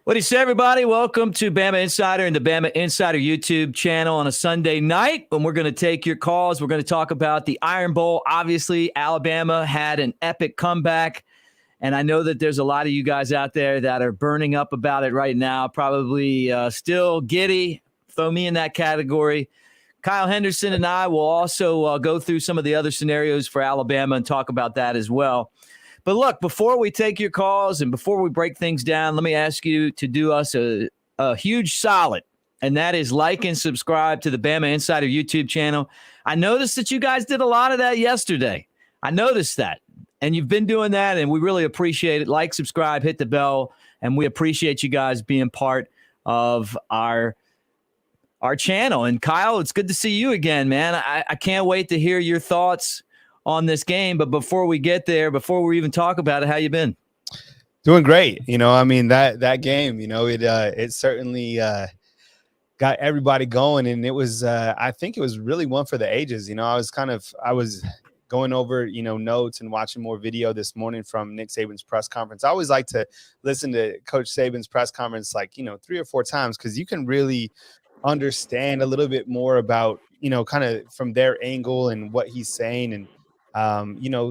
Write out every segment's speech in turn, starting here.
What do you say, everybody? Welcome to Bama Insider and the Bama Insider YouTube channel on a Sunday night when we're going to take your calls. We're going to talk about the Iron Bowl. Obviously, Alabama had an epic comeback, and I know that there's a lot of you guys out there that are burning up about it right now, probably still giddy. Throw me in that category. Kyle Henderson and I will also go through some of the other scenarios for Alabama and talk about that as well. But look, before we take your calls and before we break things down, let me ask you to do us a huge solid, and that is like and subscribe to the Bama Insider YouTube channel. I noticed that you guys did a lot of that yesterday. I noticed that, and you've been doing that, and we really appreciate it. Like, subscribe, hit the bell, and we appreciate you guys being part of our channel. And Kyle, it's good to see you again, man. I can't wait to hear your thoughts on this game. But before we get there, before we even talk about it, how you been? Doing great. That game, it certainly got everybody going, and it was I think it was really one for the ages. I was going over notes and watching more video this morning from Nick Saban's press conference. I always like to listen to Coach Saban's press conference 3 or 4 times, because you can really understand a little bit more about kind of from their angle and what he's saying. And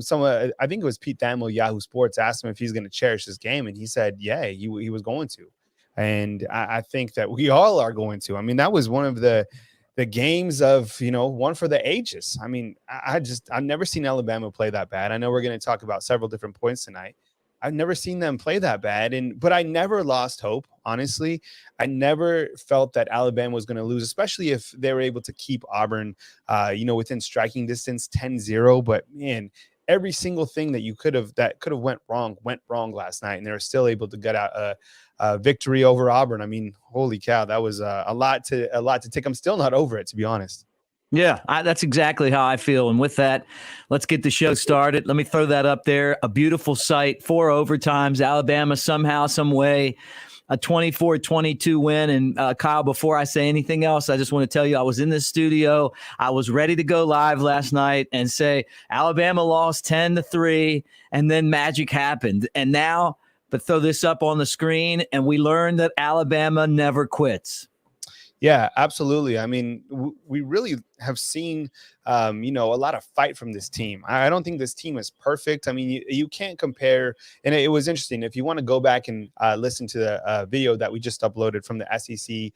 someone, I think it was Pete Thamel, Yahoo Sports, asked him if he's going to cherish this game, and he said, yeah, he was going to. And I think that we all are going to. I mean, that was one of the games of, one for the ages. I mean, I've never seen Alabama play that bad. I know we're going to talk about several different points tonight. I've never seen them play that bad. But I never lost hope, honestly. I never felt that Alabama was going to lose, especially if they were able to keep Auburn, within striking distance 10-0. But man, every single thing that could have went wrong last night, and they were still able to get out a victory over Auburn. I mean, holy cow, that was a lot to take. I'm still not over it, to be honest. Yeah, that's exactly how I feel. And with that, let's get the show started. Let me throw that up there. A beautiful sight, 4 overtimes. Alabama somehow, some way, a 24-22 win. And Kyle, before I say anything else, I just want to tell you I was in this studio. I was ready to go live last night and say Alabama lost 10-3, and then magic happened. And now, but throw this up on the screen, and we learned that Alabama never quits. Yeah, absolutely. I mean, we really have seen, a lot of fight from this team. I don't think this team is perfect. I mean, you can't compare. And it was interesting. If you want to go back and listen to the video that we just uploaded from the SEC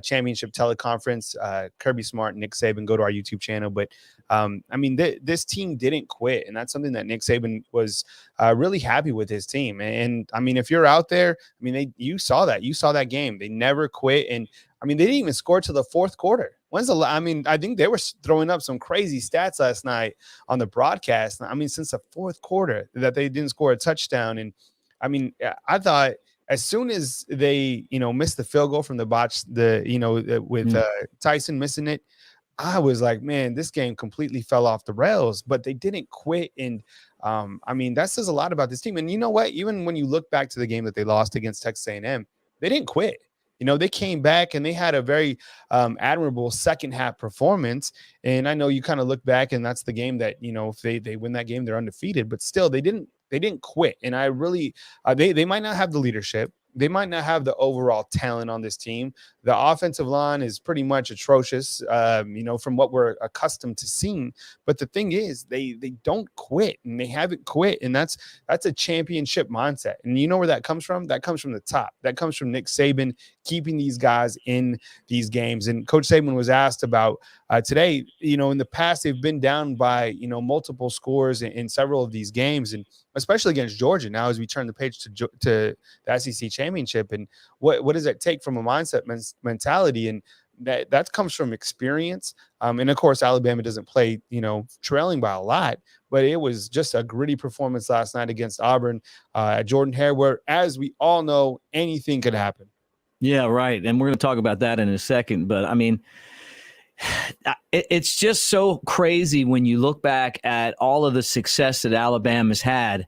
championship teleconference, Kirby Smart, Nick Saban, go to our YouTube channel. But this team didn't quit. And that's something that Nick Saban was really happy with his team. And I mean, if you're out there, you saw that game. They never quit. And they didn't even score to the fourth quarter. I think they were throwing up some crazy stats last night on the broadcast. Since the fourth quarter that they didn't score a touchdown. And I thought as soon as they, missed the field goal from the botch, with Tyson missing it, I was like, man, this game completely fell off the rails, but they didn't quit. And that says a lot about this team. And you know what? Even when you look back to the game that they lost against Texas A&M, they didn't quit. They came back and they had a very admirable second half performance. And I know you kind of look back, and that's the game that, if they win that game, they're undefeated, but still they didn't quit. And I really, they might not have the leadership. They might not have the overall talent on this team. The offensive line is pretty much atrocious, from what we're accustomed to seeing. But the thing is, they don't quit, and they haven't quit. And that's a championship mindset. And you know where that comes from? That comes from the top. That comes from Nick Saban keeping these guys in these games. And Coach Saban was asked about today, in the past, they've been down by, multiple scores in several of these games, and especially against Georgia. Now, as we turn the page to the SEC championship, and what does it take from a mindset mentality? And that comes from experience. And of course, Alabama doesn't play, trailing by a lot, but it was just a gritty performance last night against Auburn at Jordan-Hare, where, as we all know, anything could happen. Yeah, right. And we're going to talk about that in a second. But it's just so crazy when you look back at all of the success that Alabama's had.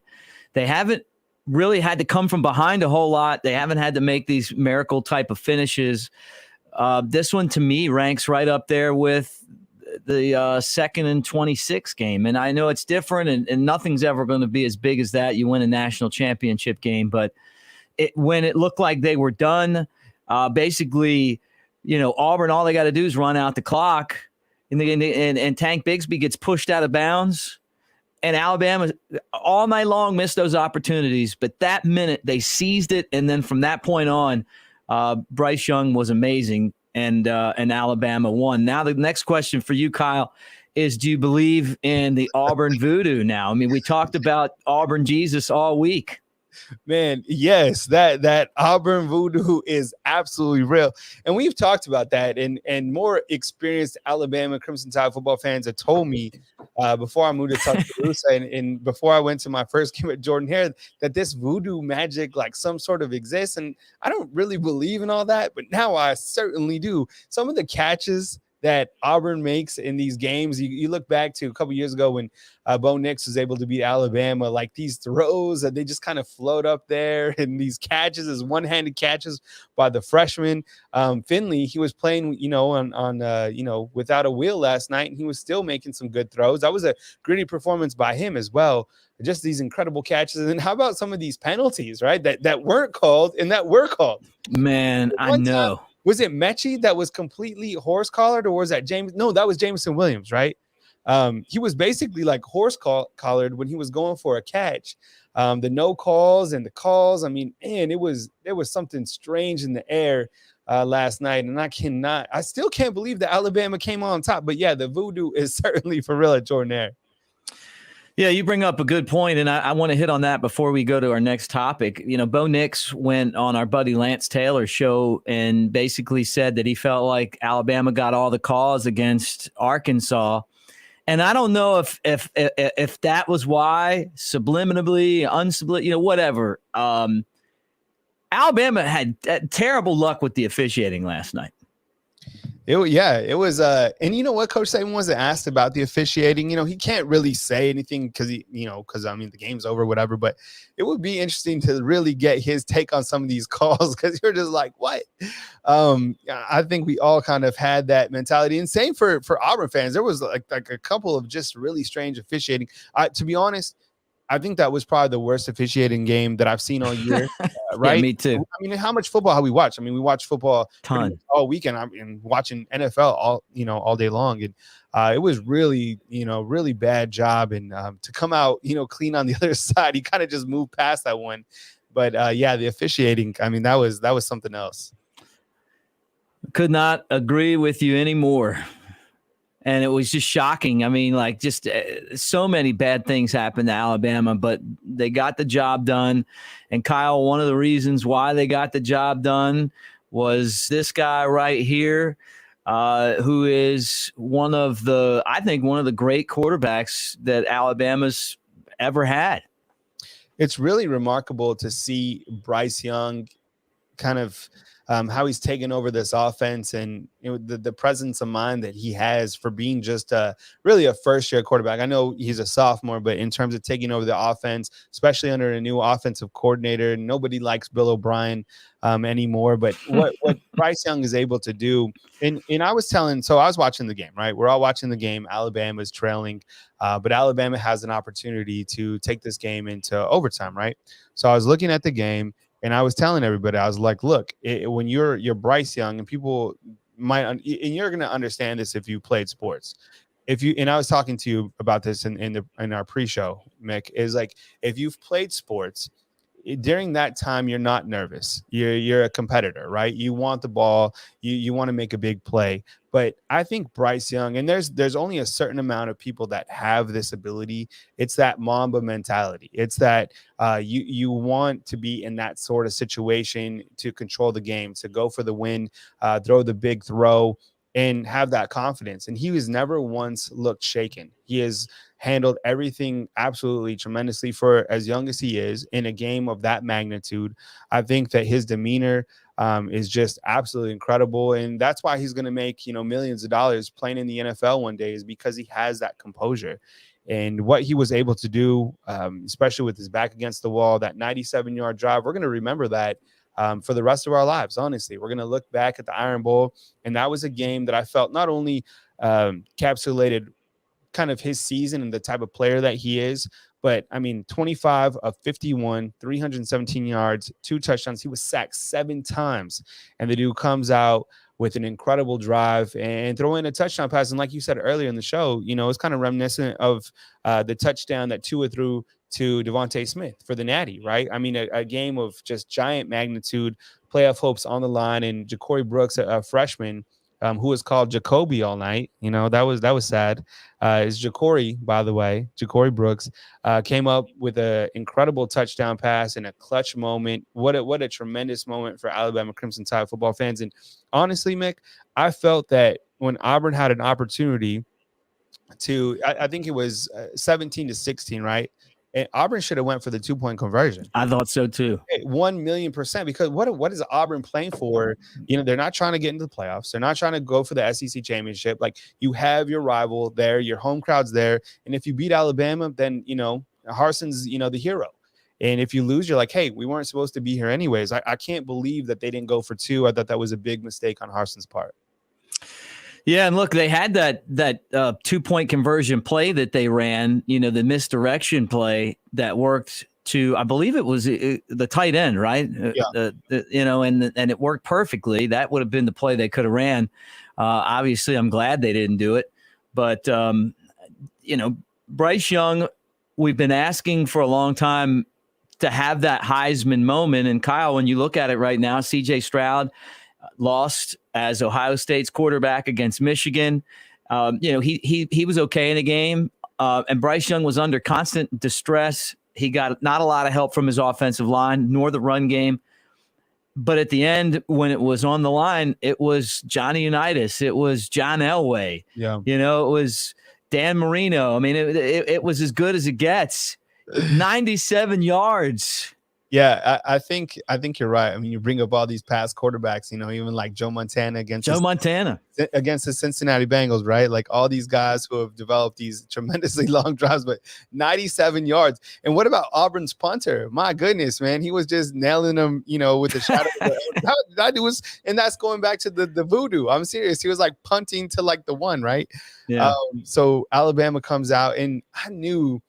They haven't really had to come from behind a whole lot. They haven't had to make these miracle type of finishes. This one, to me, ranks right up there with the 2nd and 26 game. And I know it's different, and nothing's ever going to be as big as that. You win a national championship game. But when it looked like they were done, basically, Auburn, all they got to do is run out the clock, and Tank Bigsby gets pushed out of bounds. And Alabama all night long missed those opportunities, but that minute they seized it, and then from that point on, Bryce Young was amazing, and Alabama won. Now the next question for you, Kyle, is: do you believe in the Auburn voodoo now? I mean, we talked about Auburn Jesus all week. Man, yes, that Auburn voodoo is absolutely real. And we've talked about that. And more experienced Alabama Crimson Tide football fans have told me before I moved to Tuscaloosa and before I went to my first game at Jordan-Hare that this voodoo magic like some sort of exists. And I don't really believe in all that, but now I certainly do. Some of the catches that Auburn makes in these games, you look back to a couple years ago when Bo Nix was able to beat Alabama, like these throws that they just kind of float up there, and these catches as one-handed catches by the freshman. Finley, he was playing, on without a wheel last night, and he was still making some good throws. That was a gritty performance by him as well. Just these incredible catches. And how about some of these penalties, right? That weren't called and that were called. Man, I know. Was it Mechie that was completely horse-collared, or was that James? No, that was Jameson Williams, right? He was basically like horse-collared when he was going for a catch. The no calls and the calls. I mean, man, there was something strange in the air last night, and I still can't believe that Alabama came on top. But yeah, the voodoo is certainly for real at Jordan-Hare. Yeah, you bring up a good point, and I want to hit on that before we go to our next topic. Bo Nix went on our buddy Lance Taylor's show and basically said that he felt like Alabama got all the calls against Arkansas. And I don't know if that was why, subliminally, whatever. Alabama had terrible luck with the officiating last night. It was and you know what, Coach Saban wasn't asked about the officiating. He can't really say anything because the game's over, whatever. But it would be interesting to really get his take on some of these calls, because you're just like, what? I think we all kind of had that mentality, and same for Auburn fans. There was like a couple of just really strange officiating. To be honest, I think that was probably the worst officiating game that I've seen all year. Right? Yeah, me too. I mean, how much football have we watched? I mean, we watched football all weekend. I mean, watching NFL all day long, and it was really, really bad job. And to come out, clean on the other side, he kind of just moved past that one. But the officiating, I mean, that was something else. Could not agree with you anymore. And it was just shocking. I mean, like, just so many bad things happened to Alabama, but they got the job done. And Kyle, one of the reasons why they got the job done was this guy right here, who is one of the great quarterbacks that Alabama's ever had. It's really remarkable to see Bryce Young kind of how he's taken over this offense, and the presence of mind that he has for being just really a first-year quarterback. I know he's a sophomore, but in terms of taking over the offense, especially under a new offensive coordinator, nobody likes Bill O'Brien anymore. But what Bryce Young is able to do, and I was watching the game, right? We're all watching the game. Alabama's trailing, but Alabama has an opportunity to take this game into overtime, right? So I was looking at the game, and I was telling everybody, I was like, look, when you're Bryce Young, and people might, and you're going to understand this if you played sports. And I was talking to you about this in our pre-show, Mick, is like, if you've played sports, during that time, you're not nervous. You're a competitor, right? You want the ball. You want to make a big play. But I think Bryce Young, and there's only a certain amount of people that have this ability. It's that Mamba mentality. It's that you want to be in that sort of situation to control the game, to go for the win, throw the big throw, and have that confidence. And he was never once looked shaken. He has handled everything absolutely tremendously for as young as he is in a game of that magnitude. I think that his demeanor is just absolutely incredible. And that's why he's going to make, millions of dollars playing in the NFL one day, is because he has that composure. And what he was able to do, especially with his back against the wall, that 97-yard drive, we're going to remember that for the rest of our lives. Honestly, we're going to look back at the Iron Bowl, and that was a game that I felt not only encapsulated kind of his season and the type of player that he is, But I mean, 25 of 51, 317 yards, 2 touchdowns. He was sacked 7 times. And the dude comes out with an incredible drive and throw in a touchdown pass. And like you said earlier in the show, it's kind of reminiscent of the touchdown that Tua threw to Devontae Smith for the Natty, right? I mean, a game of just giant magnitude, playoff hopes on the line, and Ja'Cory Brooks, a freshman, who was called Jacoby all night. That was sad. Is Ja'Cory, by the way, Ja'Cory Brooks came up with an incredible touchdown pass in a clutch moment. What a tremendous moment for Alabama Crimson Tide football fans. And honestly, Mick, I felt that when Auburn had an opportunity to, I think it was 17-16, right? And Auburn should have went for the 2-point conversion. I thought so too. 1,000,000%. Because what is Auburn playing for? They're not trying to get into the playoffs. They're not trying to go for the SEC championship. Like, you have your rival there, your home crowd's there, and if you beat Alabama, then Harson's the hero. And if you lose, you're like, hey, we weren't supposed to be here anyways. I can't believe that they didn't go for 2. I thought that was a big mistake on Harson's part. Yeah, and look, they had that 2-point conversion play that they ran, the misdirection play that worked to, I believe it was the tight end, right? Yeah. And it worked perfectly. That would have been the play they could have ran. Obviously, I'm glad they didn't do it. But, Bryce Young, we've been asking for a long time to have that Heisman moment. And Kyle, when you look at it right now, C.J. Stroud lost as Ohio State's quarterback against Michigan. He was okay in the game, and Bryce Young was under constant distress. He got not a lot of help from his offensive line, nor the run game. But at the end, when it was on the line, it was Johnny Unitas. It was John Elway. Yeah. It was Dan Marino. I mean, it was as good as it gets. 97 yards. Yeah, I think you're right. I mean, you bring up all these past quarterbacks, even like Joe Montana against the Cincinnati Bengals, right? Like, all these guys who have developed these tremendously long drives, but 97 yards. And what about Auburn's punter? My goodness, man, he was just nailing them, with the shadow. that was, and that's going back to the voodoo. I'm serious. He was like punting to like the 1, right? Yeah. So Alabama comes out, and I knew,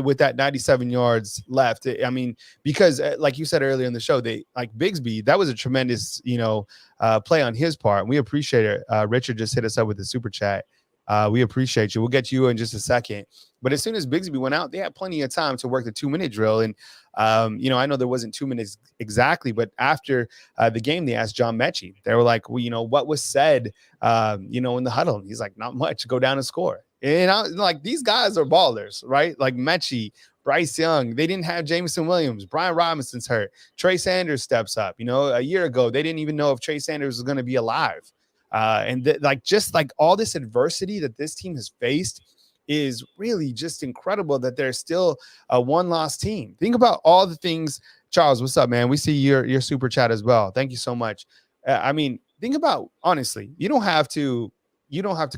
with that 97 yards left, I mean, because like you said earlier in the show, they like Bigsby, that was a tremendous, play on his part. We appreciate it. Richard just hit us up with the super chat. We appreciate you. We'll get you in just a second. But as soon as Bigsby went out, they had plenty of time to work the 2-minute drill. And, I know there wasn't 2 minutes exactly, but after the game, they asked John Mechie. They were like, well, what was said, in the huddle? He's like, not much. Go down and score. And I was like, these guys are ballers, right? Like Mechie, Bryce Young. They didn't have Jameson Williams. Brian Robinson's hurt. Trey Sanders steps up. A year ago, they didn't even know if Trey Sanders was going to be alive. Just all this adversity that this team has faced is really just incredible that they're still a 1-loss team. Think about all the things. Charles, what's up, man? We see your super chat as well. Thank you so much. I mean, think about, honestly, you don't have to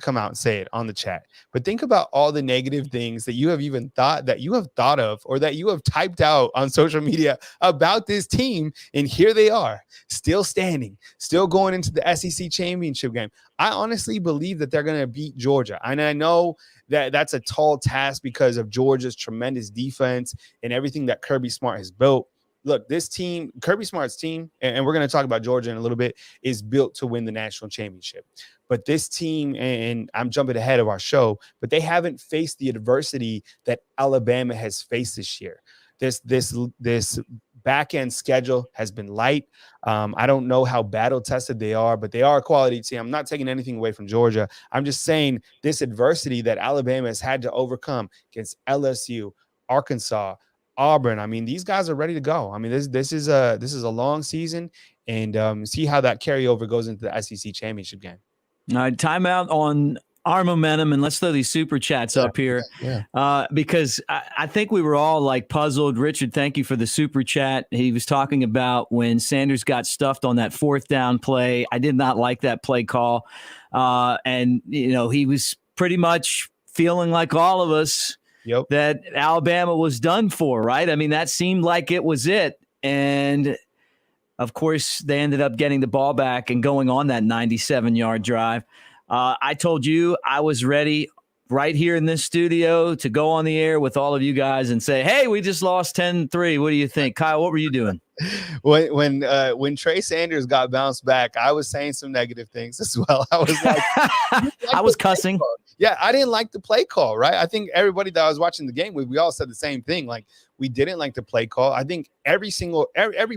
come out and say it on the chat, but think about all the negative things that you have thought of, or that you have typed out on social media about this team. And here they are, still standing, still going into the SEC championship game. I honestly believe that they're going to beat Georgia. And I know that that's a tall task because of Georgia's tremendous defense and everything that Kirby Smart has built. Look, this team, Kirby Smart's team, and we're going to talk about Georgia in a little bit, is built to win the national championship. But this team, and I'm jumping ahead of our show, but they haven't faced the adversity that Alabama has faced this year. This back end schedule has been light. I don't know how battle tested they are, but they are a quality team. I'm not taking anything away from Georgia. I'm just saying this adversity that Alabama has had to overcome against LSU, Arkansas, Auburn. I mean, these guys are ready to go. I mean, this is a long season, and see how that carryover goes into the SEC championship game. All right, timeout on our momentum, and let's throw these super chats up here. Yeah. Because I think we were all like puzzled. Richard, thank you for the super chat. He was talking about when Sanders got stuffed on that 4th down play. I did not like that play call. And, he was pretty much feeling like all of us, that Alabama was done for, right? I mean, that seemed like it was it. And of course, they ended up getting the ball back and going on that 97-yard drive. I told you I was ready right here in this studio to go on the air with all of you guys and say, hey, we just lost 10-3. What do you think? Kyle, what were you doing? When Trey Sanders got bounced back, I was saying some negative things as well. I was like, I was cussing. Yeah, I didn't like the play call, right? I think everybody that I was watching the game with, we all said the same thing. Like, we didn't like the play call. I think every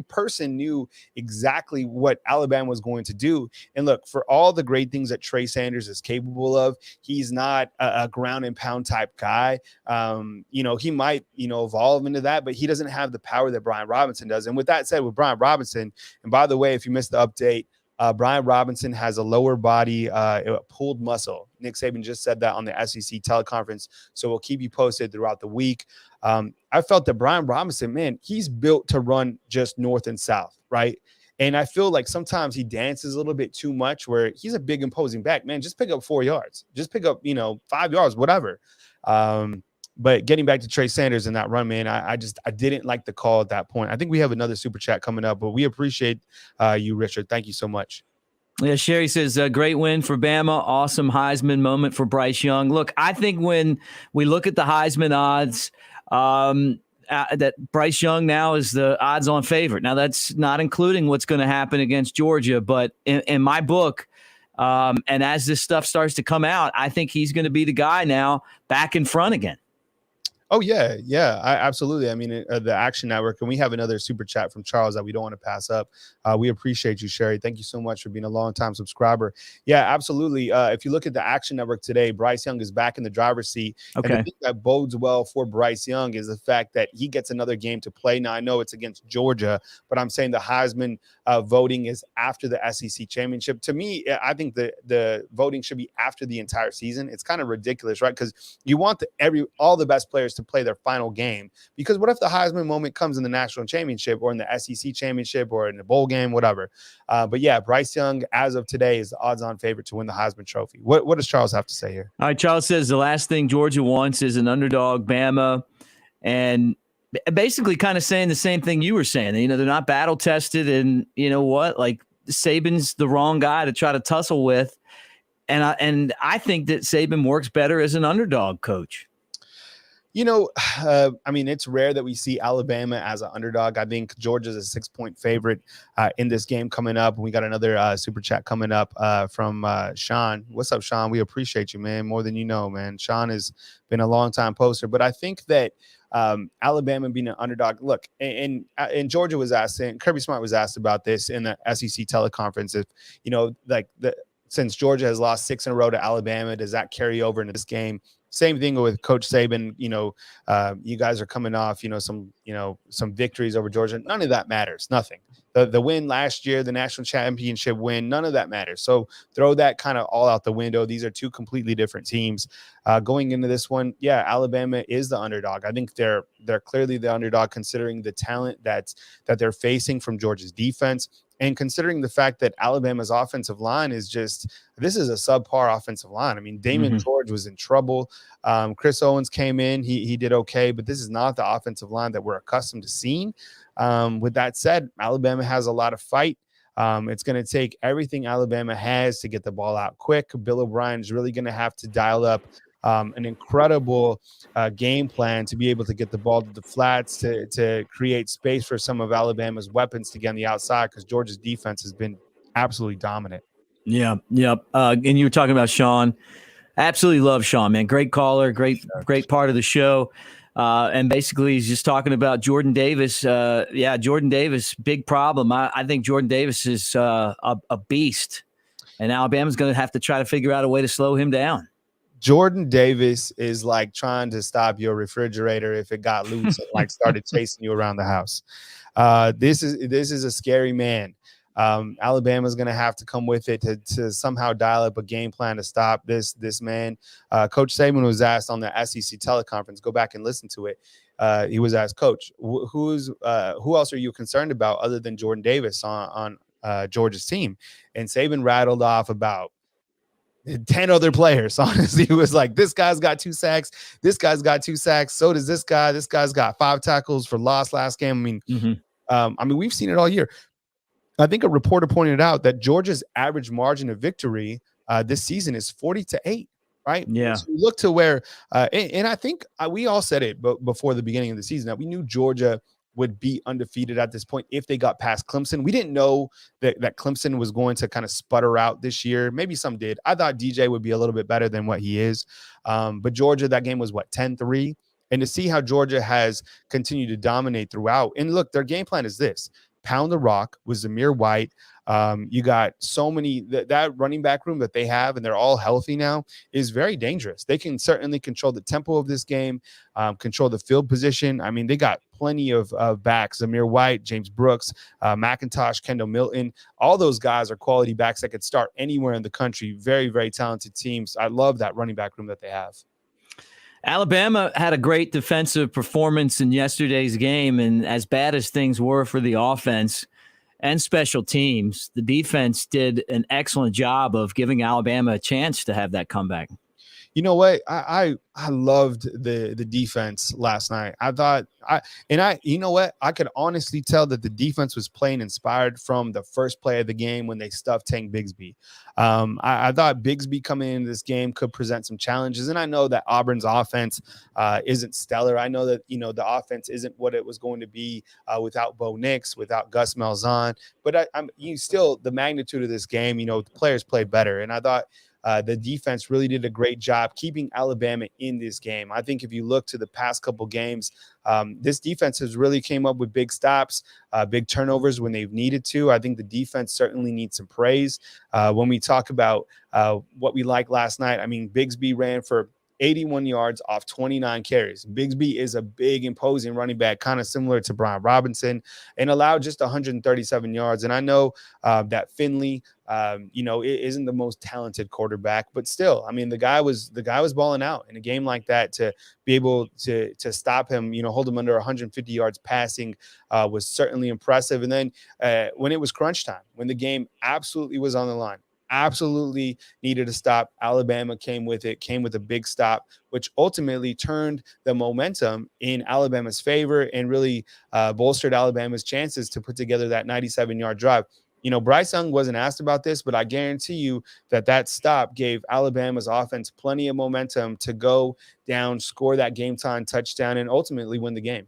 person knew exactly what Alabama was going to do. And look, for all the great things that Trey Sanders is capable of, he's not a ground and pound type guy. He might, evolve into that, but he doesn't have the power that Brian Robinson does. And with that said, with Brian Robinson, and by the way, if you missed the update, Brian Robinson has a lower body pulled muscle. Nick Saban just said that on the SEC teleconference. So we'll keep you posted throughout the week. I felt that Brian Robinson, man, he's built to run just north and south, right? And I feel like sometimes he dances a little bit too much where he's a big imposing back. Man, just pick up 4 yards. Just pick up, 5 yards, whatever. But getting back to Trey Sanders and that run, man, I didn't like the call at that point. I think we have another super chat coming up, but we appreciate you, Richard. Thank you so much. Yeah, Sherry says, great win for Bama. Awesome Heisman moment for Bryce Young. Look, I think when we look at the Heisman odds, that Bryce Young now is the odds-on favorite. Now, that's not including what's going to happen against Georgia, but in my book, and as this stuff starts to come out, I think he's going to be the guy now back in front again. Oh, yeah, absolutely. I mean, the Action Network, and we have another super chat from Charles that we don't want to pass up. We appreciate you, Sherry. Thank you so much for being a long-time subscriber. Yeah, absolutely. If you look at the Action Network today, Bryce Young is back in the driver's seat. Okay. And the thing that bodes well for Bryce Young is the fact that he gets another game to play. Now, I know it's against Georgia, but I'm saying the Heisman voting is after the SEC championship. To me, I think the voting should be after the entire season. It's kind of ridiculous, right? Because you want all the best players to play their final game, because what if the Heisman moment comes in the national championship or in the SEC championship or in the bowl game, whatever. But yeah, Bryce Young, as of today, is the odds-on favorite to win the Heisman Trophy. What does Charles have to say here? All right, Charles says the last thing Georgia wants is an underdog Bama, and basically kind of saying the same thing you were saying. They're not battle tested, and you know what? Like, Saban's the wrong guy to try to tussle with, and I think that Saban works better as an underdog coach. I mean, it's rare that we see Alabama as an underdog. I think Georgia's a 6-point favorite in this game coming up. We got another super chat coming up from Sean. What's up, Sean? We appreciate you, man, more than you know, man. Sean has been a long-time poster. But I think that Alabama being an underdog, look, and Georgia was asked, and Kirby Smart was asked about this in the SEC teleconference, if, since Georgia has lost 6 in a row to Alabama, does that carry over into this game? Same thing with Coach Saban. You guys are coming off, some victories over Georgia. None of that matters. Nothing. The win last year, the national championship win, none of that matters. So throw that kind of all out the window. These are two completely different teams. Going into this one, yeah, Alabama is the underdog. I think they're clearly the underdog considering the talent that they're facing from Georgia's defense. And considering the fact that Alabama's offensive line this is a subpar offensive line. I mean, Damon George was in trouble. Chris Owens came in. He did okay, but this is not the offensive line that we're accustomed to seeing. With that said, Alabama has a lot of fight. It's going to take everything Alabama has to get the ball out quick. Bill O'Brien is really going to have to dial up an incredible game plan to be able to get the ball to the flats, to create space for some of Alabama's weapons to get on the outside, because Georgia's defense has been absolutely dominant. Yeah. And you were talking about Sean. Absolutely love Sean, man. Great caller, great part of the show. And basically he's just talking about Jordan Davis. Jordan Davis, big problem. I think Jordan Davis is a beast, and Alabama's going to have to try to figure out a way to slow him down. Jordan Davis is like trying to stop your refrigerator if it got loose and started chasing you around the house. This is a scary man. Alabama's going to have to come with it to somehow dial up a game plan to stop this man. Coach Saban was asked on the SEC teleconference. Go back and listen to it. He was asked, Coach, who else are you concerned about other than Jordan Davis on Georgia's team? And Saban rattled off about 10 other players. Honestly, he was like, this guy's got 2 sacks. This guy's got 2 sacks. So does this guy. This guy's got 5 tackles for loss last game. I mean, we've seen it all year. I think a reporter pointed out that Georgia's average margin of victory this season is 40-8. right? Yeah. So you look to where, and I think we all said it before the beginning of the season that we knew Georgia would be undefeated at this point if they got past Clemson. We didn't know that Clemson was going to kind of sputter out this year. Maybe some did. I thought DJ would be a little bit better than what he is. But Georgia, that game was 10-3. And to see how Georgia has continued to dominate throughout. And look, their game plan is this: pound the rock with Zamir White. You got so many that running back room that they have, and they're all healthy now, is very dangerous. They can certainly control the tempo of this game, control the field position. I mean, they got plenty of backs: Zamir White, James Brooks, McIntosh, Kendall Milton. All those guys are quality backs that could start anywhere in the country. Very, very talented teams. I love that running back room that they have. Alabama had a great defensive performance in yesterday's game, and as bad as things were for the offense and special teams, the defense did an excellent job of giving Alabama a chance to have that comeback. You know what? I loved the defense last night. I thought you know what? I could honestly tell that the defense was playing inspired from the first play of the game when they stuffed Tank Bigsby. I thought Bigsby coming into this game could present some challenges, and I know that Auburn's offense isn't stellar. I know that the offense isn't what it was going to be without Bo Nix, without Gus Malzahn. But still the magnitude of this game. The players played better, and I thought the defense really did a great job keeping Alabama in this game. I think if you look to the past couple games, this defense has really came up with big stops, big turnovers when they've needed to. I think the defense certainly needs some praise. When we talk about what we liked last night, I mean, Bigsby ran for 81 yards off 29 carries. Bigsby is a big, imposing running back, kind of similar to Brian Robinson, and allowed just 137 yards. And I know that Finley, isn't the most talented quarterback, but still, I mean, the guy was balling out in a game like that. To be able to stop him, hold him under 150 yards passing was certainly impressive. And then when it was crunch time, when the game absolutely was on the line, absolutely needed to stop, Alabama came with a big stop, which ultimately turned the momentum in Alabama's favor and really bolstered Alabama's chances to put together that 97-yard drive. Bryce Young wasn't asked about this, but I guarantee you that stop gave Alabama's offense plenty of momentum to go down, score that game-time touchdown, and ultimately win the game.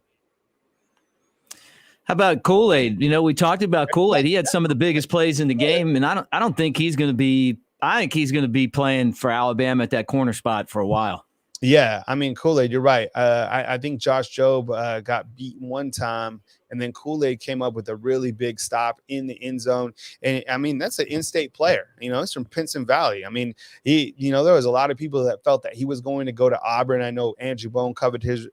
How about Kool-Aid? We talked about Kool-Aid. He had some of the biggest plays in the game, and I don't think he's going to be. I think he's going to be playing for Alabama at that corner spot for a while. Yeah, I mean, Kool-Aid, you're right. I think Josh Jobe got beat one time, and then Kool-Aid came up with a really big stop in the end zone. And I mean, that's an in-state player. It's from Pinson Valley. I mean, there was a lot of people that felt that he was going to go to Auburn. I know Andrew Bone covered his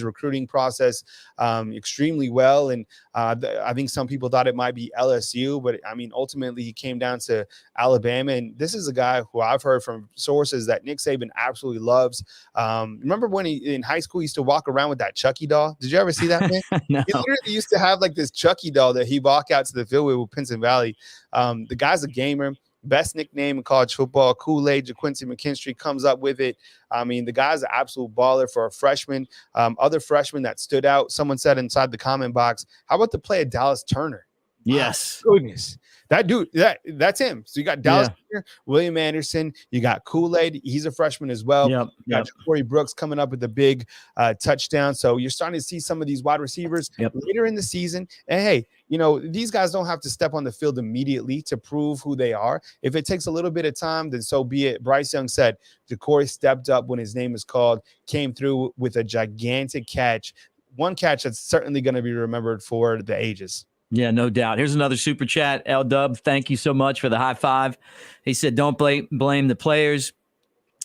recruiting process extremely well. And I think some people thought it might be LSU, but I mean, ultimately he came down to Alabama. And this is a guy who I've heard from sources that Nick Saban absolutely loves. Remember when in high school, he used to walk around with that Chucky doll? Did you ever see that, man? No. He literally used to have like this Chucky doll that he walk out to the field with Pinson Valley. The guy's a gamer. Best nickname in college football, Kool-Aid. JaQuincy McKinstry comes up with it. I mean, the guy's an absolute baller for a freshman. Other freshmen that stood out, someone said inside the comment box, how about the play of Dallas Turner? Yes. My goodness. That dude, that's him. So you got Dallas Turner, William Anderson, you got Kool-Aid. He's a freshman as well. You got Corey Brooks coming up with a big touchdown. So you're starting to see some of these wide receivers later in the season. And hey, these guys don't have to step on the field immediately to prove who they are. If it takes a little bit of time, then so be it. Bryce Young said Corey stepped up when his name is called, came through with a gigantic catch. One catch that's certainly going to be remembered for the ages. Yeah, no doubt. Here's another super chat. L Dub, thank you so much for the high five. He said, don't blame the players.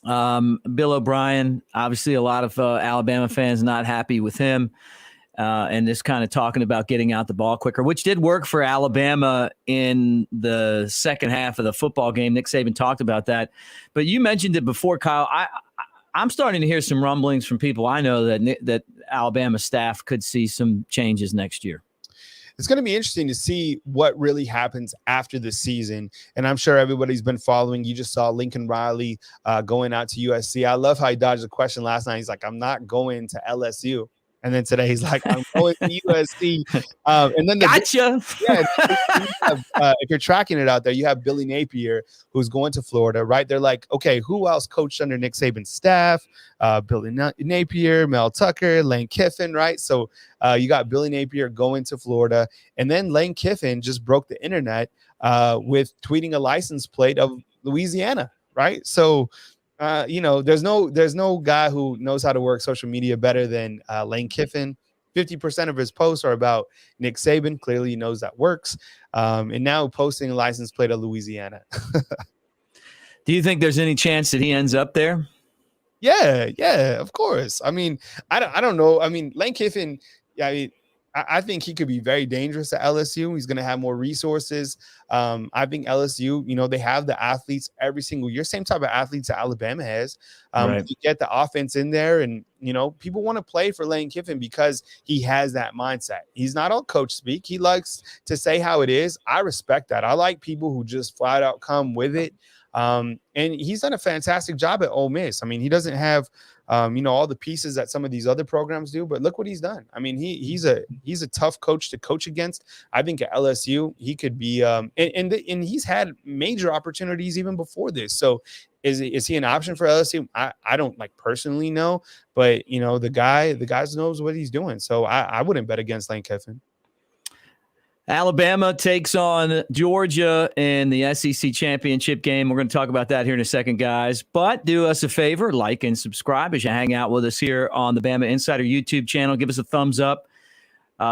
Bill O'Brien, obviously a lot of Alabama fans not happy with him. And this kind of talking about getting out the ball quicker, which did work for Alabama in the second half of the football game. Nick Saban talked about that. But you mentioned it before, Kyle. I'm starting to hear some rumblings from people I know that Alabama staff could see some changes next year. It's going to be interesting to see what really happens after the season. And I'm sure everybody's been following. You just saw Lincoln Riley going out to USC. I love how he dodged the question last night. He's like, I'm not going to LSU. And then today he's like, I'm going to USC. And then Gotcha. yeah, if you're tracking it out there, you have Billy Napier, who's going to Florida, right? They're like, okay, who else coached under Nick Saban's staff? Billy Napier, Mel Tucker, Lane Kiffin, right? So you got Billy Napier going to Florida, and then Lane Kiffin just broke the internet with tweeting a license plate of Louisiana, right? So there's no guy who knows how to work social media better than Lane Kiffin. 50% of his posts are about Nick Saban. Clearly, he knows that works. And now posting a license plate of Louisiana. Do you think there's any chance that he ends up there? Yeah, of course. I mean, I don't know. I mean, Lane Kiffin, yeah, I think he could be very dangerous at LSU. He's going to have more resources. I think LSU, they have the athletes every single year, same type of athletes that Alabama has. Right. You get the offense in there, and people want to play for Lane Kiffin because he has that mindset. He's not all coach speak. He likes to say how it is. I respect that. I like people who just flat out come with it. And he's done a fantastic job at Ole Miss. I mean, he doesn't have, all the pieces that some of these other programs do, but look what he's done. I mean, he's a tough coach to coach against. I think at LSU, he could be, and he's had major opportunities even before this. So is he an option for LSU? I don't personally know, but the guy knows what he's doing. So I wouldn't bet against Lane Kiffin. Alabama takes on Georgia in the SEC championship game. We're going to talk about that here in a second, guys. But do us a favor, like and subscribe as you hang out with us here on the Bama Insider YouTube channel. Give us a thumbs up.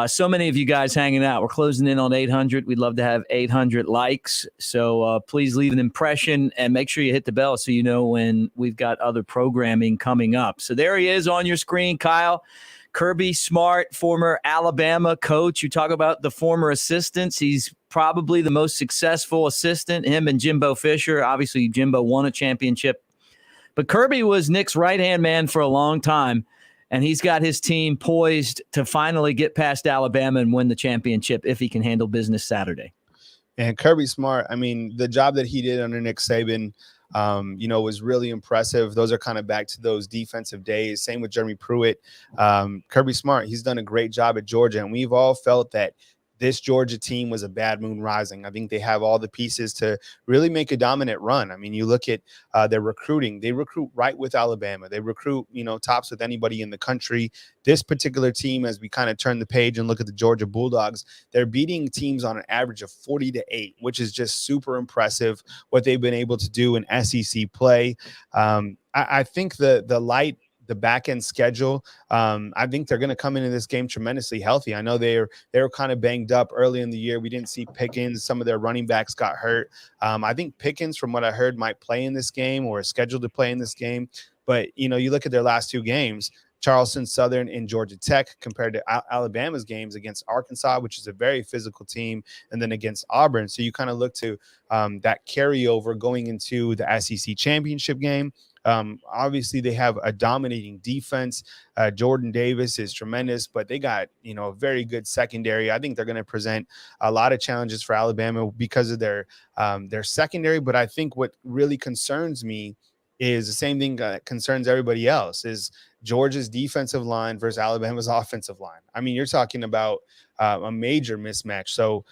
So many of you guys hanging out. We're closing in on 800. We'd love to have 800 likes. So please leave an impression and make sure you hit the bell so you know when we've got other programming coming up. So there he is on your screen, Kyle. Kirby Smart, former Alabama coach. You talk about the former assistants. He's probably the most successful assistant, him and Jimbo Fisher. Obviously, Jimbo won a championship. But Kirby was Nick's right-hand man for a long time, and he's got his team poised to finally get past Alabama and win the championship if he can handle business Saturday. And Kirby Smart, I mean, the job that he did under Nick Saban, was really impressive. Those are kind of back to those defensive days. Same with Jeremy Pruitt. Kirby Smart, he's done a great job at Georgia, and we've all felt that this Georgia team was a bad moon rising. I think they have all the pieces to really make a dominant run. I mean, you look at their recruiting. They recruit right with Alabama. They recruit, tops with anybody in the country. This particular team, as we kind of turn the page and look at the Georgia Bulldogs, they're beating teams on an average of 40-8, which is just super impressive what they've been able to do in SEC play. I think the back end schedule. I think they're going to come into this game tremendously healthy. I know they were kind of banged up early in the year. We didn't see Pickens. Some of their running backs got hurt. I think Pickens, from what I heard, might play in this game or is scheduled to play in this game. But, you look at their last two games, Charleston Southern and Georgia Tech, compared to Alabama's games against Arkansas, which is a very physical team, and then against Auburn. So you kind of look to that carryover going into the SEC championship game. Obviously, they have a dominating defense. Jordan Davis is tremendous, but they got, a very good secondary. I think they're going to present a lot of challenges for Alabama because of their secondary. But I think what really concerns me is the same thing that concerns everybody else, is Georgia's defensive line versus Alabama's offensive line. I mean, you're talking about a major mismatch. So,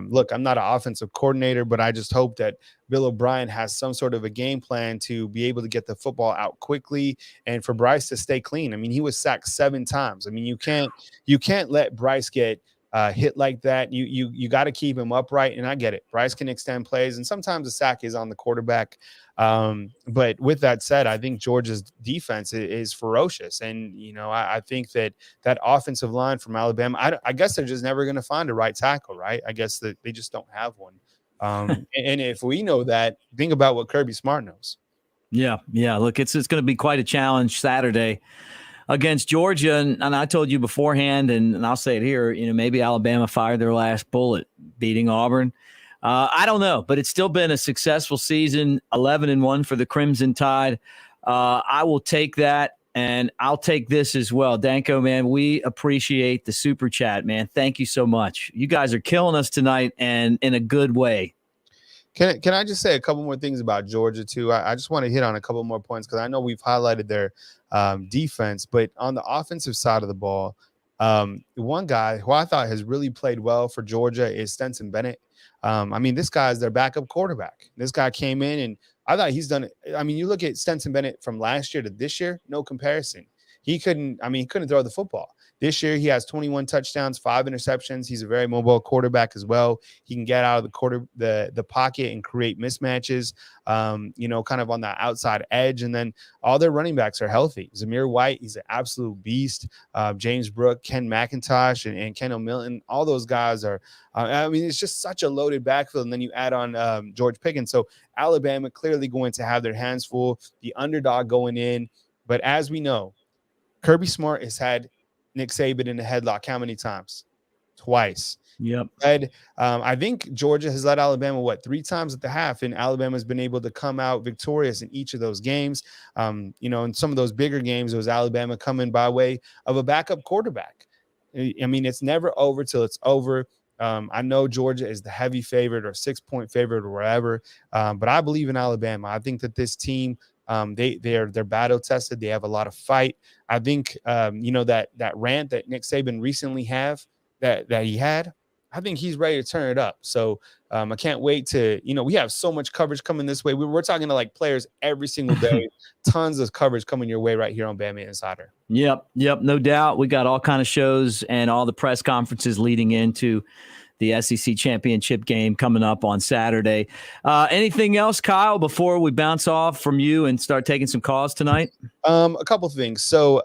look, I'm not an offensive coordinator, but I just hope that Bill O'Brien has some sort of a game plan to be able to get the football out quickly and for Bryce to stay clean. I mean, he was sacked 7 times. I mean, you can't let Bryce get hit like that. You got to keep him upright. And I get it. Bryce can extend plays, and sometimes the sack is on the quarterback. But with that said, I think Georgia's defense is ferocious. And, I think that offensive line from Alabama, I guess they're just never going to find a right tackle, right? I guess that they just don't have one. And if we know that, think about what Kirby Smart knows. Yeah. Look, it's going to be quite a challenge Saturday against Georgia. And I told you beforehand, and I'll say it here, maybe Alabama fired their last bullet beating Auburn. I don't know, but it's still been a successful season, 11-1 for the Crimson Tide. I will take that, and I'll take this as well. Danko, man, we appreciate the super chat, man. Thank you so much. You guys are killing us tonight, and in a good way. Can I just say a couple more things about Georgia, too? I just want to hit on a couple more points because I know we've highlighted their defense, but on the offensive side of the ball, One guy who I thought has really played well for Georgia is Stetson Bennett. I mean, this guy's their backup quarterback. This guy came in, and I thought he's done it. I mean, you look at Stetson Bennett from last year to this year, no comparison. He couldn't throw the football. This year, he has 21 touchdowns, 5 interceptions. He's a very mobile quarterback as well. He can get out of the pocket and create mismatches, kind of on the outside edge. And then all their running backs are healthy. Zamir White, he's an absolute beast. James Brooke, Ken McIntosh, and Kendall Milton, all those guys are it's just such a loaded backfield. And then you add on George Pickens. So Alabama clearly going to have their hands full, the underdog going in. But as we know, Kirby Smart has had Nick Saban in the headlock how many times? Twice. Yep. I think Georgia has led Alabama, 3 times at the half, and Alabama's been able to come out victorious in each of those games. In some of those bigger games, it was Alabama coming by way of a backup quarterback. I mean, it's never over till it's over. I know Georgia is the heavy favorite or 6-point favorite or wherever, but I believe in Alabama. I think that this team, they're battle tested. They have a lot of fight. I think that rant that Nick Saban recently he had, I think he's ready to turn it up. So I can't wait to, we have so much coverage coming this way. We're talking to players every single day, tons of coverage coming your way right here on Bama Insider. Yep. No doubt. We got all kind of shows and all the press conferences leading into the SEC championship game coming up on Saturday. Anything else, Kyle, before we bounce off from you and start taking some calls tonight? A couple of things. So,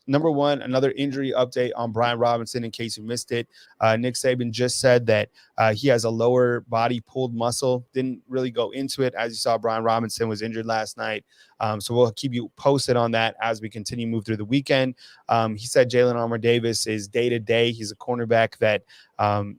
number one, another injury update on Brian Robinson in case you missed it. Nick Saban just said that he has a lower body pulled muscle. Didn't really go into it. As you saw, Brian Robinson was injured last night. So we'll keep you posted on that as we continue to move through the weekend. He said Jalen Armour-Davis is day-to-day. He's a cornerback that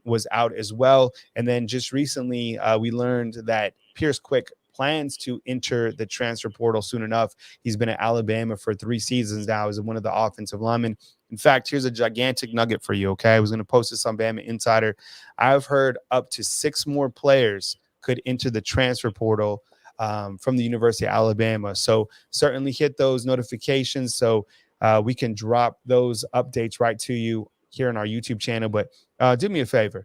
was out as well. And then just recently we learned that Pierce Quick plans to enter the transfer portal soon enough. He's been at Alabama for 3 seasons now as one of the offensive linemen. In fact, here's a gigantic nugget for you, okay? I was going to post this on Bama Insider. I've heard up to 6 more players could enter the transfer portal from the University of Alabama. So certainly hit those notifications so we can drop those updates right to you here on our YouTube channel. But do me a favor.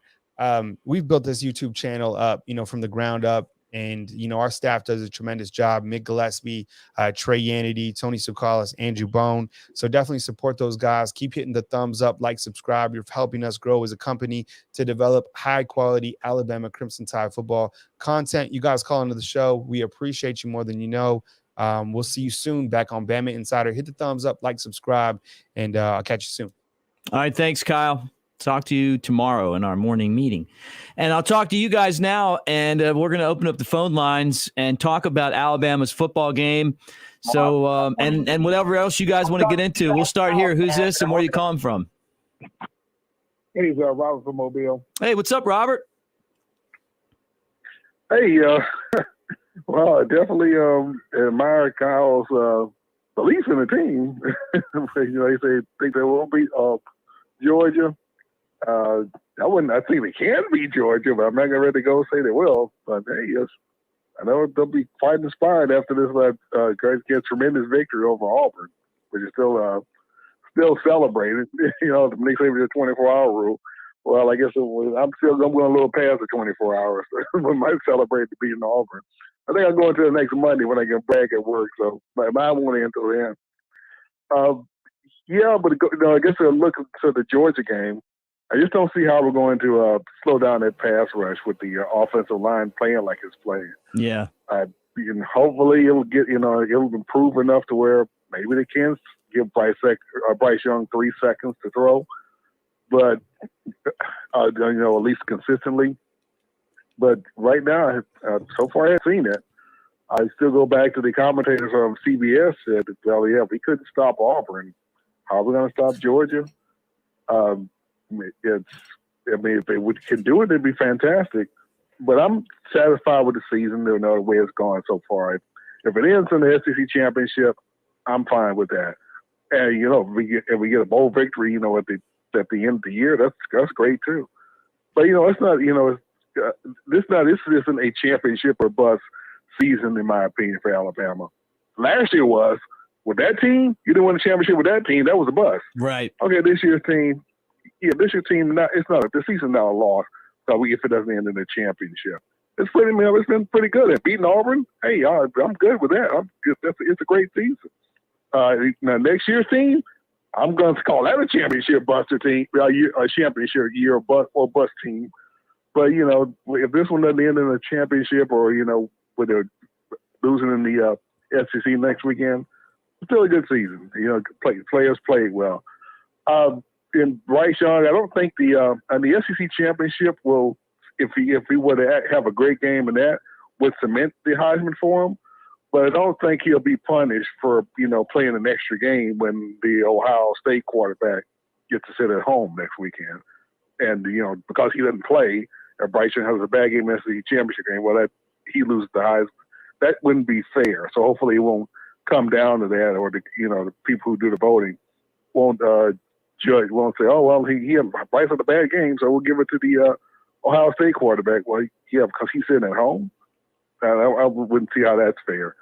We've built this YouTube channel up, from the ground up. And, our staff does a tremendous job. Mick Gillispie, Trey Yanity, Tony Sukalis, Andrew Bone. So definitely support those guys. Keep hitting the thumbs up, subscribe. You're helping us grow as a company to develop high-quality Alabama Crimson Tide football content. You guys call into the show. We appreciate you more than you know. We'll see you soon back on Bama Insider. Hit the thumbs up, subscribe, and I'll catch you soon. All right, thanks, Kyle. Talk to you tomorrow in our morning meeting. And I'll talk to you guys now, and we're going to open up the phone lines and talk about Alabama's football game. So, and whatever else you guys want to get into. We'll start here. Who's this and where are you calling from? Hey, Robert from Mobile. Hey, what's up, Robert? Hey, well, I definitely admire Kyle's belief in the team. They think they will beat Georgia. I think they can beat Georgia, but I'm not gonna ready to go say they will. But hey, yes, I know they'll be quite inspired after this get tremendous victory over Auburn, which is still celebrated. The Nick Saban 24-hour rule. Well, I guess I'm going a little past the 24 hours. We might celebrate the beating Auburn. I think I'm going to the next Monday when I get back at work, so I won't end until then. But I guess I'll look to the Georgia game. I just don't see how we're going to slow down that pass rush with the offensive line playing like it's playing. Yeah. And hopefully it'll it'll improve enough to where maybe they can give Bryce Young 3 seconds to throw, but at least consistently. But right now, so far I haven't seen it. I still go back to the commentators from CBS said, well, yeah, we couldn't stop Auburn. How are we going to stop Georgia? If they can do it, it'd be fantastic. But I'm satisfied with the season, the way it's going so far. If it ends in the SEC championship, I'm fine with that. And if we get a bowl victory, at the end of the year, that's great too. But it's not. This isn't a championship or bust season in my opinion for Alabama. Last year was, with that team, you didn't win a championship with that team. That was a bust. Right. Okay, this year's team, this year's team. The season's not a loss. So if it doesn't end in a championship, it's been pretty good. And beating Auburn, hey, I'm good with that. It's a great season. Now next year's team, I'm going to call that a championship buster team, a championship year bust team. But if this one doesn't end in a championship, or with they're losing in the SEC next weekend, it's still a good season. Players played well. In Bryce Young, I don't think the SEC championship will, if he were to have a great game in that, would cement the Heisman for him. But I don't think he'll be punished for playing an extra game when the Ohio State quarterback gets to sit at home next weekend, and because he doesn't play, or Bryce Young has a bad game in the SEC championship game, well, that he loses the Heisman. That wouldn't be fair. So hopefully it won't come down to that, or the people who do the voting won't won't say, oh well, he Bryce had a bad game, so we'll give it to the Ohio State quarterback. Well, yeah, because he's sitting at home. I wouldn't see how that's fair.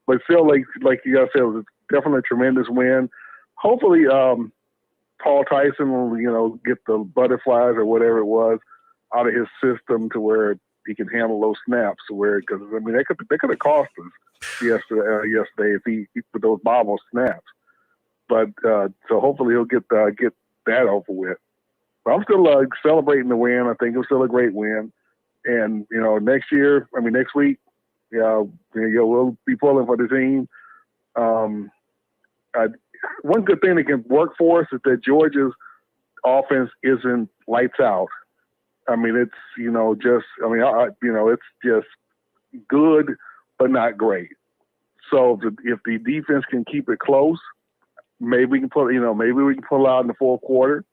But still, like you guys said, it was definitely a tremendous win. Hopefully, Paul Tyson will get the butterflies or whatever it was out of his system to where he can handle those snaps. Because they could have cost us yesterday if he put those bobble snaps. But so hopefully he'll get that over with. But I'm still celebrating the win. I think it was still a great win. And next week, we'll be pulling for the team. One good thing that can work for us is that Georgia's offense isn't lights out. It's it's just good, but not great. So if the defense can keep it close, maybe we can pull out in the fourth quarter.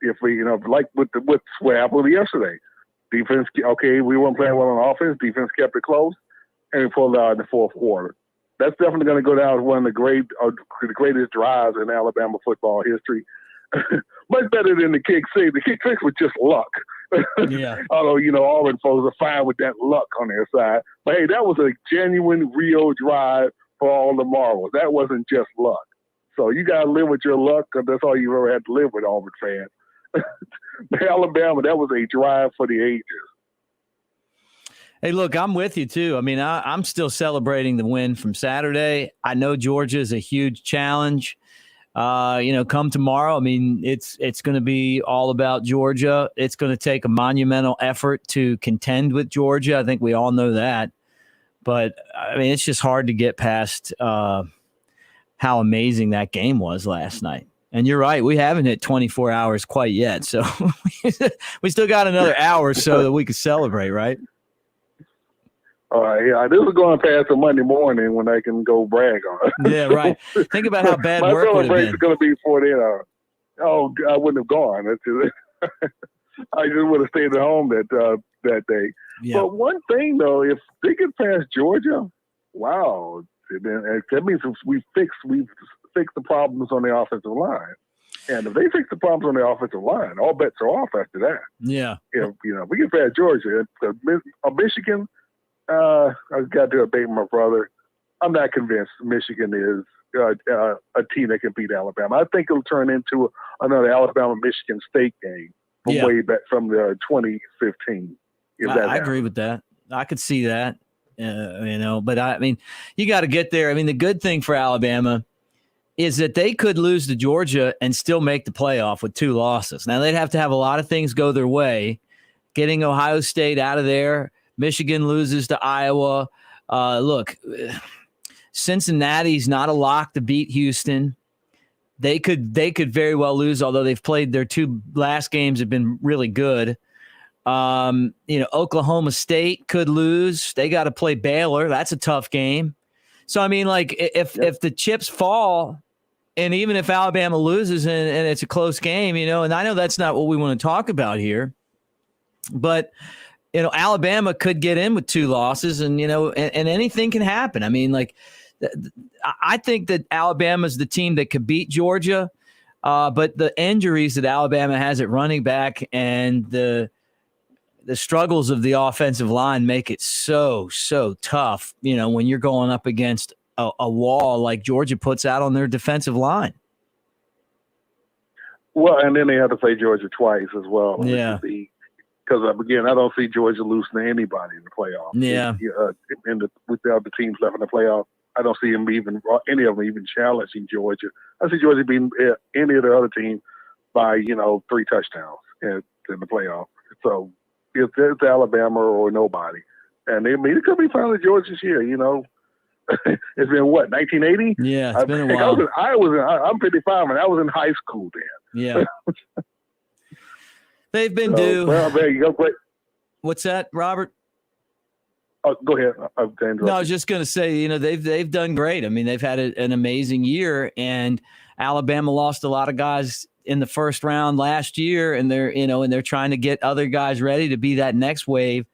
If we, like what happened yesterday, defense. Okay, we weren't playing well on offense. Defense kept it close, and we pulled out in the fourth quarter. That's definitely going to go down as one of the greatest drives in Alabama football history. Much better than the kick six. The kick six was just luck. Yeah. Although, Auburn folks are fine with that luck on their side. But, hey, that was a genuine, real drive for all the marbles. That wasn't just luck. So you got to live with your luck, because that's all you ever had to live with, Auburn fans. Alabama, that was a drive for the ages. Hey, look, I'm with you too. I'm still celebrating the win from Saturday. I know Georgia is a huge challenge. Come tomorrow, it's going to be all about Georgia. It's going to take a monumental effort to contend with Georgia. I think we all know that. But, it's just hard to get past how amazing that game was last night. And you're right, we haven't hit 24 hours quite yet. So we still got another hour so that we can celebrate, right? This is going past a Monday morning when I can go brag on it. Yeah, right. Think about how bad my work would have been. My going to be for then. I wouldn't have gone. I just would have stayed at home that day. Yeah. But one thing though, if they get past Georgia, wow, that means we've fixed the problems on the offensive line. And if they fix the problems on the offensive line, all bets are off after that. Yeah. If we get past Georgia, Michigan. I got to debate my brother. I'm not convinced Michigan is a team that can beat Alabama. I think it'll turn into another Alabama-Michigan State game from way back from the 2015. I agree with that. I could see that, but you got to get there. The good thing for Alabama is that they could lose to Georgia and still make the playoff with 2 losses. Now, they'd have to have a lot of things go their way, getting Ohio State out of there. Michigan loses to Iowa. Look, Cincinnati's not a lock to beat Houston. They could very well lose, although they've played their 2 last games have been really good. Oklahoma State could lose. They got to play Baylor. That's a tough game. So, if the chips fall, and even if Alabama loses and it's a close game, and I know that's not what we want to talk about here, but Alabama could get in with 2 losses, and anything can happen. I think that Alabama's the team that could beat Georgia, but the injuries that Alabama has at running back and the struggles of the offensive line make it so tough, when you're going up against a wall like Georgia puts out on their defensive line. Well, and then they have to play Georgia twice as well. Yeah. Because, again, I don't see Georgia losing to anybody in the playoffs. Yeah. With the other teams left in the playoffs, I don't see any of them even challenging Georgia. I see Georgia beating any of the other teams by, 3 touchdowns in the playoffs. So it's Alabama or nobody. And it could be finally Georgia this year, It's been what, 1980? Yeah, it's been a while. I'm 55 and I was in high school then. Yeah. They've been due. Well, there you go. Great. What's that, Robert? Oh, go ahead. No, I was just going to say, they've done great. I mean, they've had an amazing year, and Alabama lost a lot of guys in the first round last year, and they're trying to get other guys ready to be that next wave.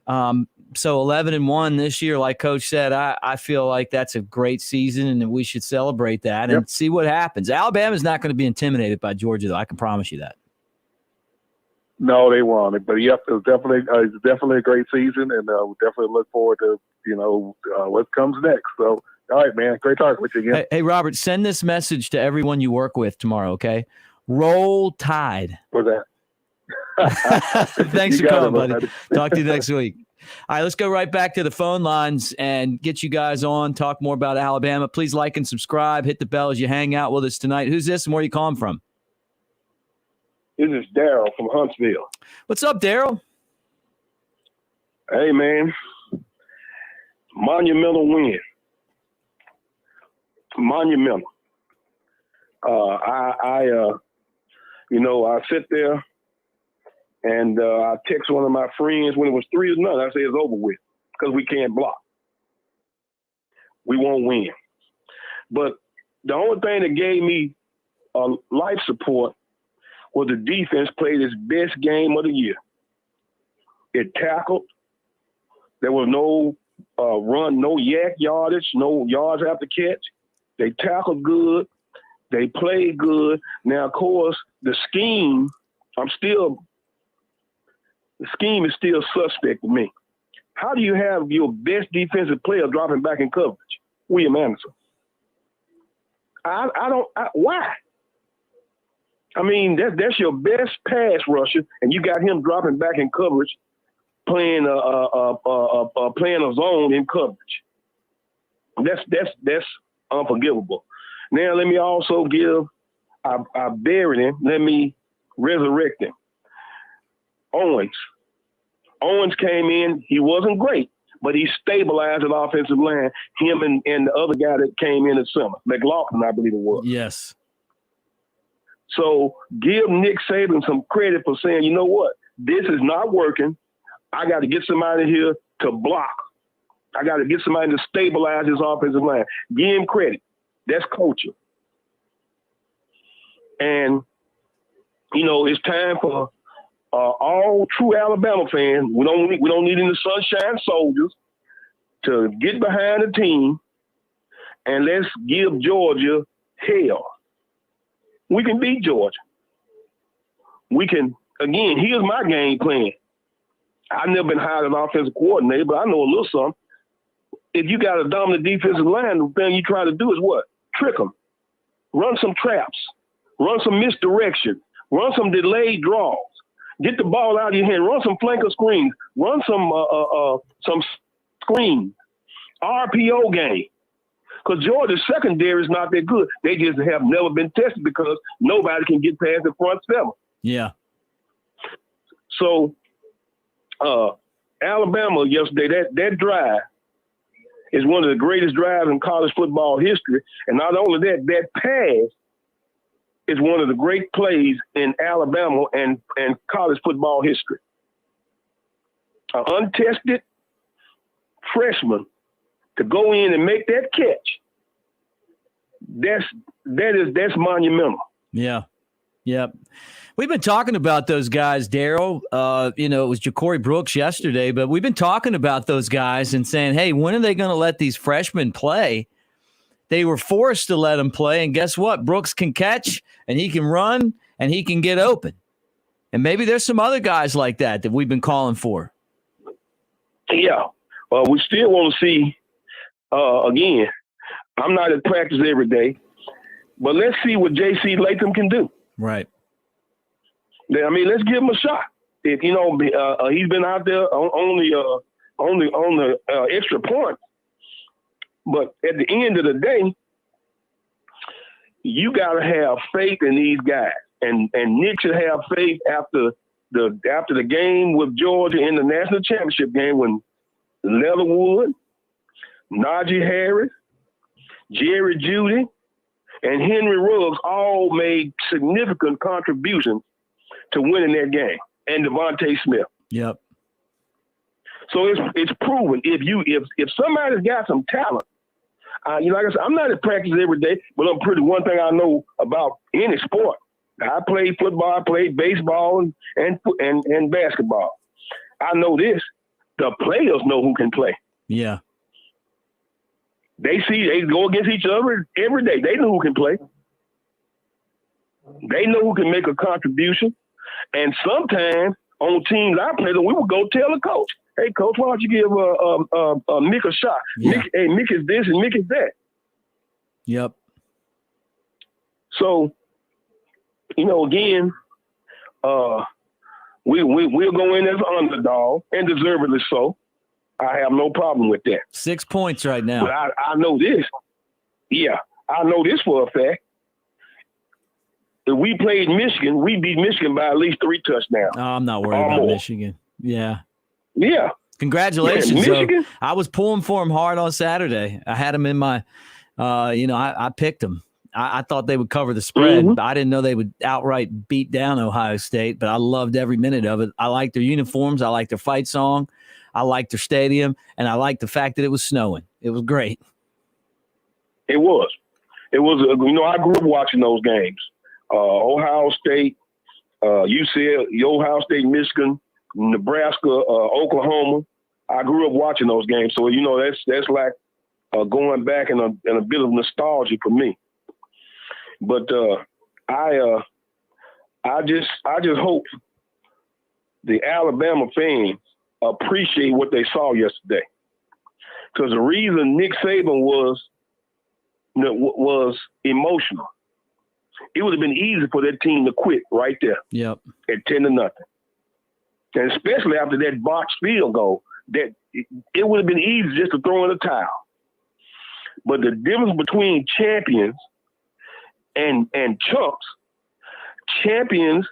So 11-1 this year, like Coach said, I feel like that's a great season, and we should celebrate that and see what happens. Alabama's not going to be intimidated by Georgia, though. I can promise you that. No, they won't. But yep, it's definitely a great season, and we definitely look forward to what comes next. So, all right, man, great talking with you again. Hey, Robert, send this message to everyone you work with tomorrow. Okay, Roll Tide. For that. Thanks for coming, buddy. Talk to you next week. All right, let's go right back to the phone lines and get you guys on, talk more about Alabama. Please like and subscribe. Hit the bell as you hang out with us tonight. Who's this and where are you calling from? This is Daryl from Huntsville. What's up, Daryl? Hey, man. Monumental win. Monumental. I sit there and I text one of my friends when it was 3-0. I say it's over with because we can't block. We won't win. But the only thing that gave me life support was the defense played its best game of the year. It tackled. There was no run, no yak yardage, no yards after catch. They tackled good. They played good. Now, of course, the scheme is still suspect to me. How do you have your best defensive player dropping back in coverage? William Anderson. Why? I mean, that's your best pass rusher, and you got him dropping back in coverage, playing a zone in coverage. That's unforgivable. Now let me also I buried him. Let me resurrect him. Owens came in. He wasn't great, but he stabilized the offensive line. Him and the other guy that came in at summer, McLaughlin, I believe it was. Yes. So give Nick Saban some credit for saying, you know what, this is not working. I got to get somebody here to block. I got to get somebody to stabilize his offensive line. Give him credit. That's coaching. And, it's time for all true Alabama fans. We don't need any sunshine soldiers to get behind the team and let's give Georgia hell. We can beat Georgia. We can, again, here's my game plan. I've never been hired as an offensive coordinator, but I know a little something. If you got a dominant defensive line, the thing you try to do is what? Trick them. Run some traps. Run some misdirection. Run some delayed draws. Get the ball out of your hand. Run some flanker screens. Run some screens. RPO game. Because Georgia's secondary is not that good. They just have never been tested because nobody can get past the front seven. Yeah. So, Alabama yesterday, that drive is one of the greatest drives in college football history. And not only that pass is one of the great plays in Alabama and college football history. An untested freshman to go in and make that catch, that's monumental. Yeah. Yeah. We've been talking about those guys, Daryl. It was Ja'Cory Brooks yesterday, but we've been talking about those guys and saying, hey, when are they going to let these freshmen play? They were forced to let them play, and guess what? Brooks can catch, and he can run, and he can get open. And maybe there's some other guys like that we've been calling for. Yeah. We still want to see, again, I'm not at practice every day, but let's see what J.C. Latham can do. Right. I mean, let's give him a shot. If he's been out there on the extra point, but at the end of the day, you got to have faith in these guys, and Nick should have faith after the game with Georgia in the national championship game when Leatherwood, Najee Harris, Jerry Jeudy, and Henry Ruggs all made significant contributions to winning that game, and Devontae Smith. Yep. So it's proven if somebody's got some talent, like I said, I'm not at practice every day, but one thing I know about any sport. I played football, I played baseball and basketball. I know this. The players know who can play. Yeah. They go against each other every day. They know who can play. They know who can make a contribution. And sometimes on teams I played, we would go tell the coach, "Hey, coach, why don't you give Mick a shot? Yeah. Mick is this and Mick is that." Yep. So, again, we'll go in as an underdog, and deservedly so. I have no problem with that. 6 points right now. But I know this. Yeah, I know this for a fact. If we played Michigan, we beat Michigan by at least 3 touchdowns. Oh, I'm not worried about Michigan. Yeah. Yeah. Congratulations. Yeah, Michigan. I was pulling for him hard on Saturday. I had him in my, I picked them. I thought they would cover the spread. But I didn't know they would outright beat down Ohio State, but I loved every minute of it. I liked their uniforms. I liked their fight song. I liked their stadium, and I liked the fact that it was snowing. It was great. It was. I grew up watching those games. Ohio State, UCLA, Ohio State, Michigan, Nebraska, Oklahoma. I grew up watching those games, so that's like going back in a bit of nostalgia for me. But I just hope the Alabama fans appreciate what they saw yesterday, because the reason Nick Saban was emotional. It would have been easy for that team to quit right there. Yep. At 10-0. And especially after that botched field goal, that it would have been easy just to throw in a towel. But the difference between champions and chumps, champions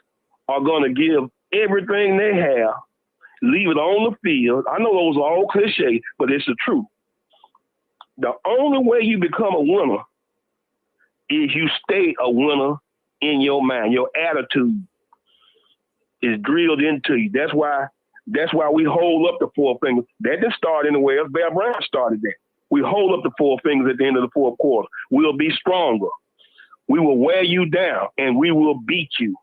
are going to give everything they have, leave it on the field. I know those are all cliche, but it's the truth. The only way you become a winner is you stay a winner in your mind. Your attitude is drilled into you. That's why we hold up the 4 fingers. That didn't start anywhere else. Bear Bryant started that. We hold up the 4 fingers at the end of the 4th quarter. We'll be stronger. We will wear you down, and we will beat you.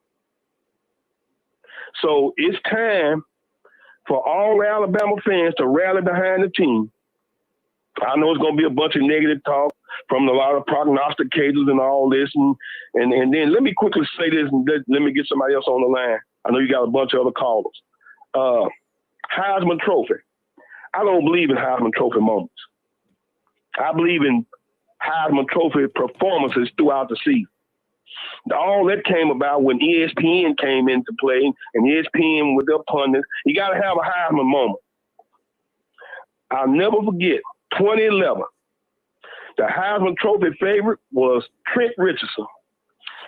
So it's time for all Alabama fans to rally behind the team. I know it's going to be a bunch of negative talk from a lot of prognosticators and all this. And then let me quickly say this, and let me get somebody else on the line. I know you got a bunch of other callers. Heisman Trophy. I don't believe in Heisman Trophy moments. I believe in Heisman Trophy performances throughout the season. All that came about when ESPN came into play, and ESPN with their pundits. You got to have a Heisman moment. I'll never forget 2011. The Heisman Trophy favorite was Trent Richardson,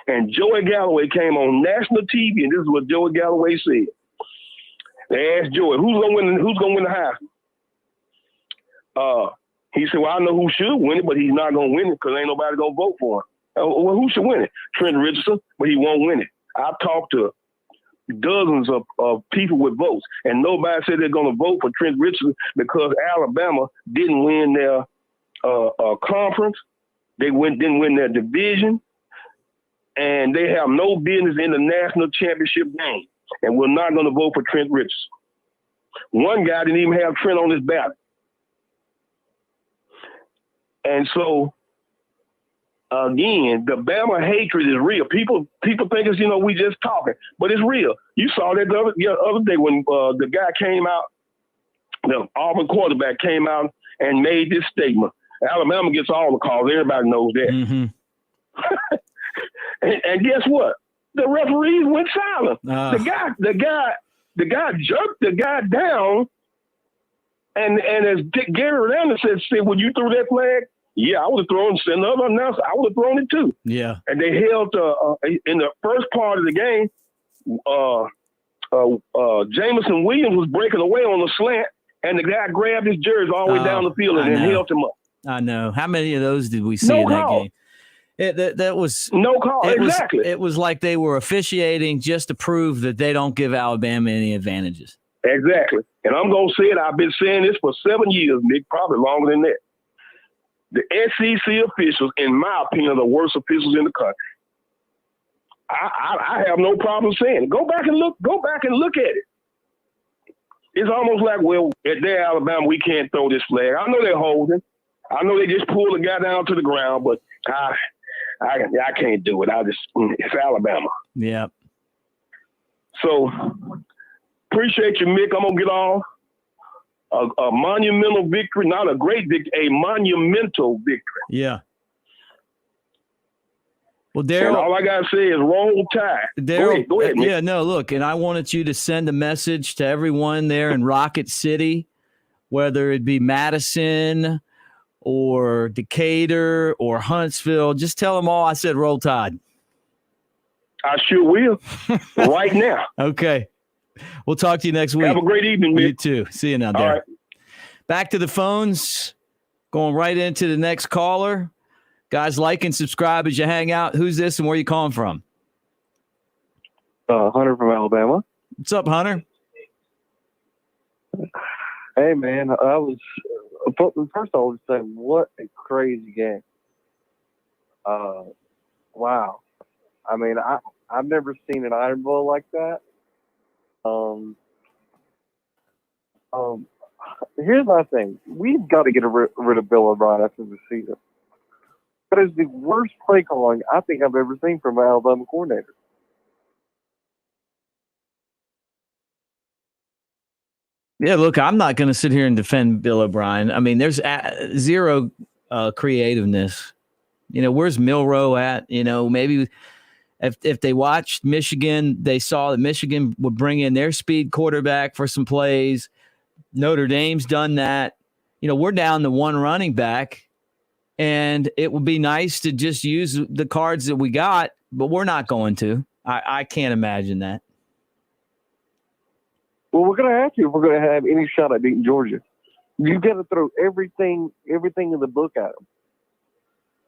and Joey Galloway came on national TV, and this is what Joey Galloway said. They asked Joey, "Who's gonna win the Heisman?" He said, "Well, I know who should win it, but he's not gonna win it because ain't nobody gonna vote for him." Well, who should win it? Trent Richardson, but he won't win it. I've talked to dozens of people with votes, and nobody said they're going to vote for Trent Richardson because Alabama didn't win their conference. They didn't win their division, and they have no business in the national championship game, and we're not going to vote for Trent Richardson. One guy didn't even have Trent on his ballot. And so, again, the Bama hatred is real. People think it's, we just talking, but it's real. You saw that the other day when the guy came out, the Auburn quarterback came out and made this statement. Alabama gets all the calls. Everybody knows that. Mm-hmm. and guess what? The referees went silent. The guy jerked the guy down, and as Gary Anderson said, when you threw that flag, yeah, I would have thrown it. And the other announcer, I would have thrown it too. Yeah. And they held in the first part of the game. Jameson Williams was breaking away on the slant, and the guy grabbed his jersey all the way down the field and then held him up. I know. How many of those did we see in that game? That was no call. Exactly. It was like they were officiating just to prove that they don't give Alabama any advantages. Exactly. And I'm going to say it. I've been saying this for 7 years, Mick, probably longer than that. The SEC officials, in my opinion, are the worst officials in the country. I have no problem saying it. Go back and look at it. It's almost like, well, at their Alabama, we can't throw this flag. I know they're holding. I know they just pulled the guy down to the ground, but I can't do it. It's Alabama. Yeah. So appreciate you, Mick. I'm gonna get off. A monumental victory, not a great victory, a monumental victory. Yeah. Well, Daryl, all I gotta say is roll tide. Daryl, go ahead, Mick. Yeah, no, look, and I wanted you to send a message to everyone there in Rocket City, whether it be Madison or Decatur or Huntsville. Just tell them all I said roll tide. I sure will. Right now. Okay. We'll talk to you next week. Have a great evening, Mick. You too. See you now, Daryl. All right. Back to the phones. Going right into the next caller. Guys, like and subscribe as you hang out. Who's this and where you calling from? Hunter from Alabama. What's up, Hunter? Hey, man. First I would say, what a crazy game. Wow. I mean, I've never seen an Iron Bowl like that. Here's my thing. We've got to get rid of Bill O'Brien after the season. That is the worst play calling I think I've ever seen from an Alabama coordinator. Yeah, look, I'm not going to sit here and defend Bill O'Brien. I mean, there's zero creativeness. Where's Milroe at? Maybe if they watched Michigan, they saw that Michigan would bring in their speed quarterback for some plays. Notre Dame's done that. We're down to one running back, and it would be nice to just use the cards that we got, but we're not going to. I can't imagine that. Well, we're going to have to if we're going to have any shot at beating Georgia. You've got to throw everything in the book at them.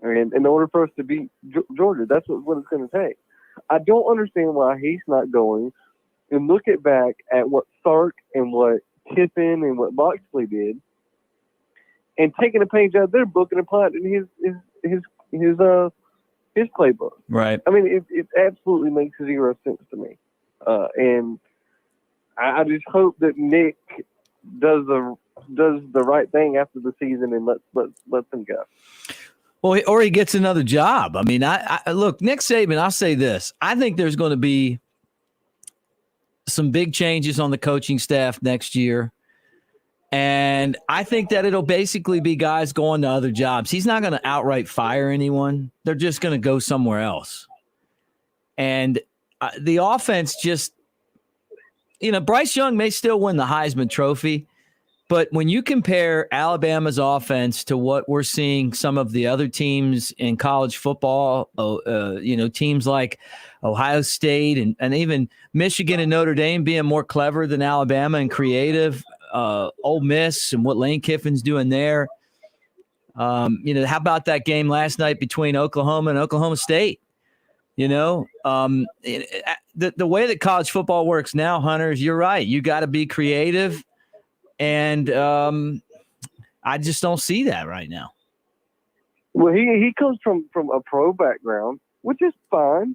And in order for us to beat Georgia, that's what it's going to take. I don't understand why he's not going and look back at what Sark and what Kiffin and what Moxley did and taking a page out of their book and applying it in his playbook. Right. I mean, it absolutely makes zero sense to me. And I just hope that Nick does the right thing after the season and lets him go. Well, or he gets another job. I mean, I look, Nick Saban, I'll say this. I think there's going to be some big changes on the coaching staff next year. And I think that it'll basically be guys going to other jobs. He's not going to outright fire anyone. They're just going to go somewhere else. And the offense just, Bryce Young may still win the Heisman Trophy. But when you compare Alabama's offense to what we're seeing some of the other teams in college football, teams like Ohio State and even Michigan and Notre Dame being more clever than Alabama and creative, Ole Miss and what Lane Kiffin's doing there. How about that game last night between Oklahoma and Oklahoma State? The way that college football works now, Hunter, is you're right. You got to be creative. And I just don't see that right now. Well, he comes from a pro background, which is fine,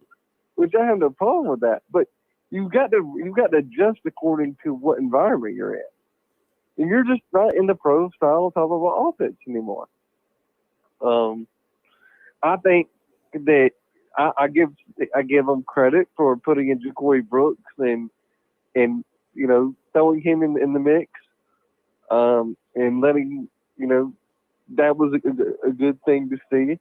which I have no problem with that. But you've got to adjust according to what environment you're in. And you're just not in the pro style type of offense anymore. I think that I give them credit for putting in Ja'Cory Brooks and throwing him in the mix. And letting, that was a good thing to see.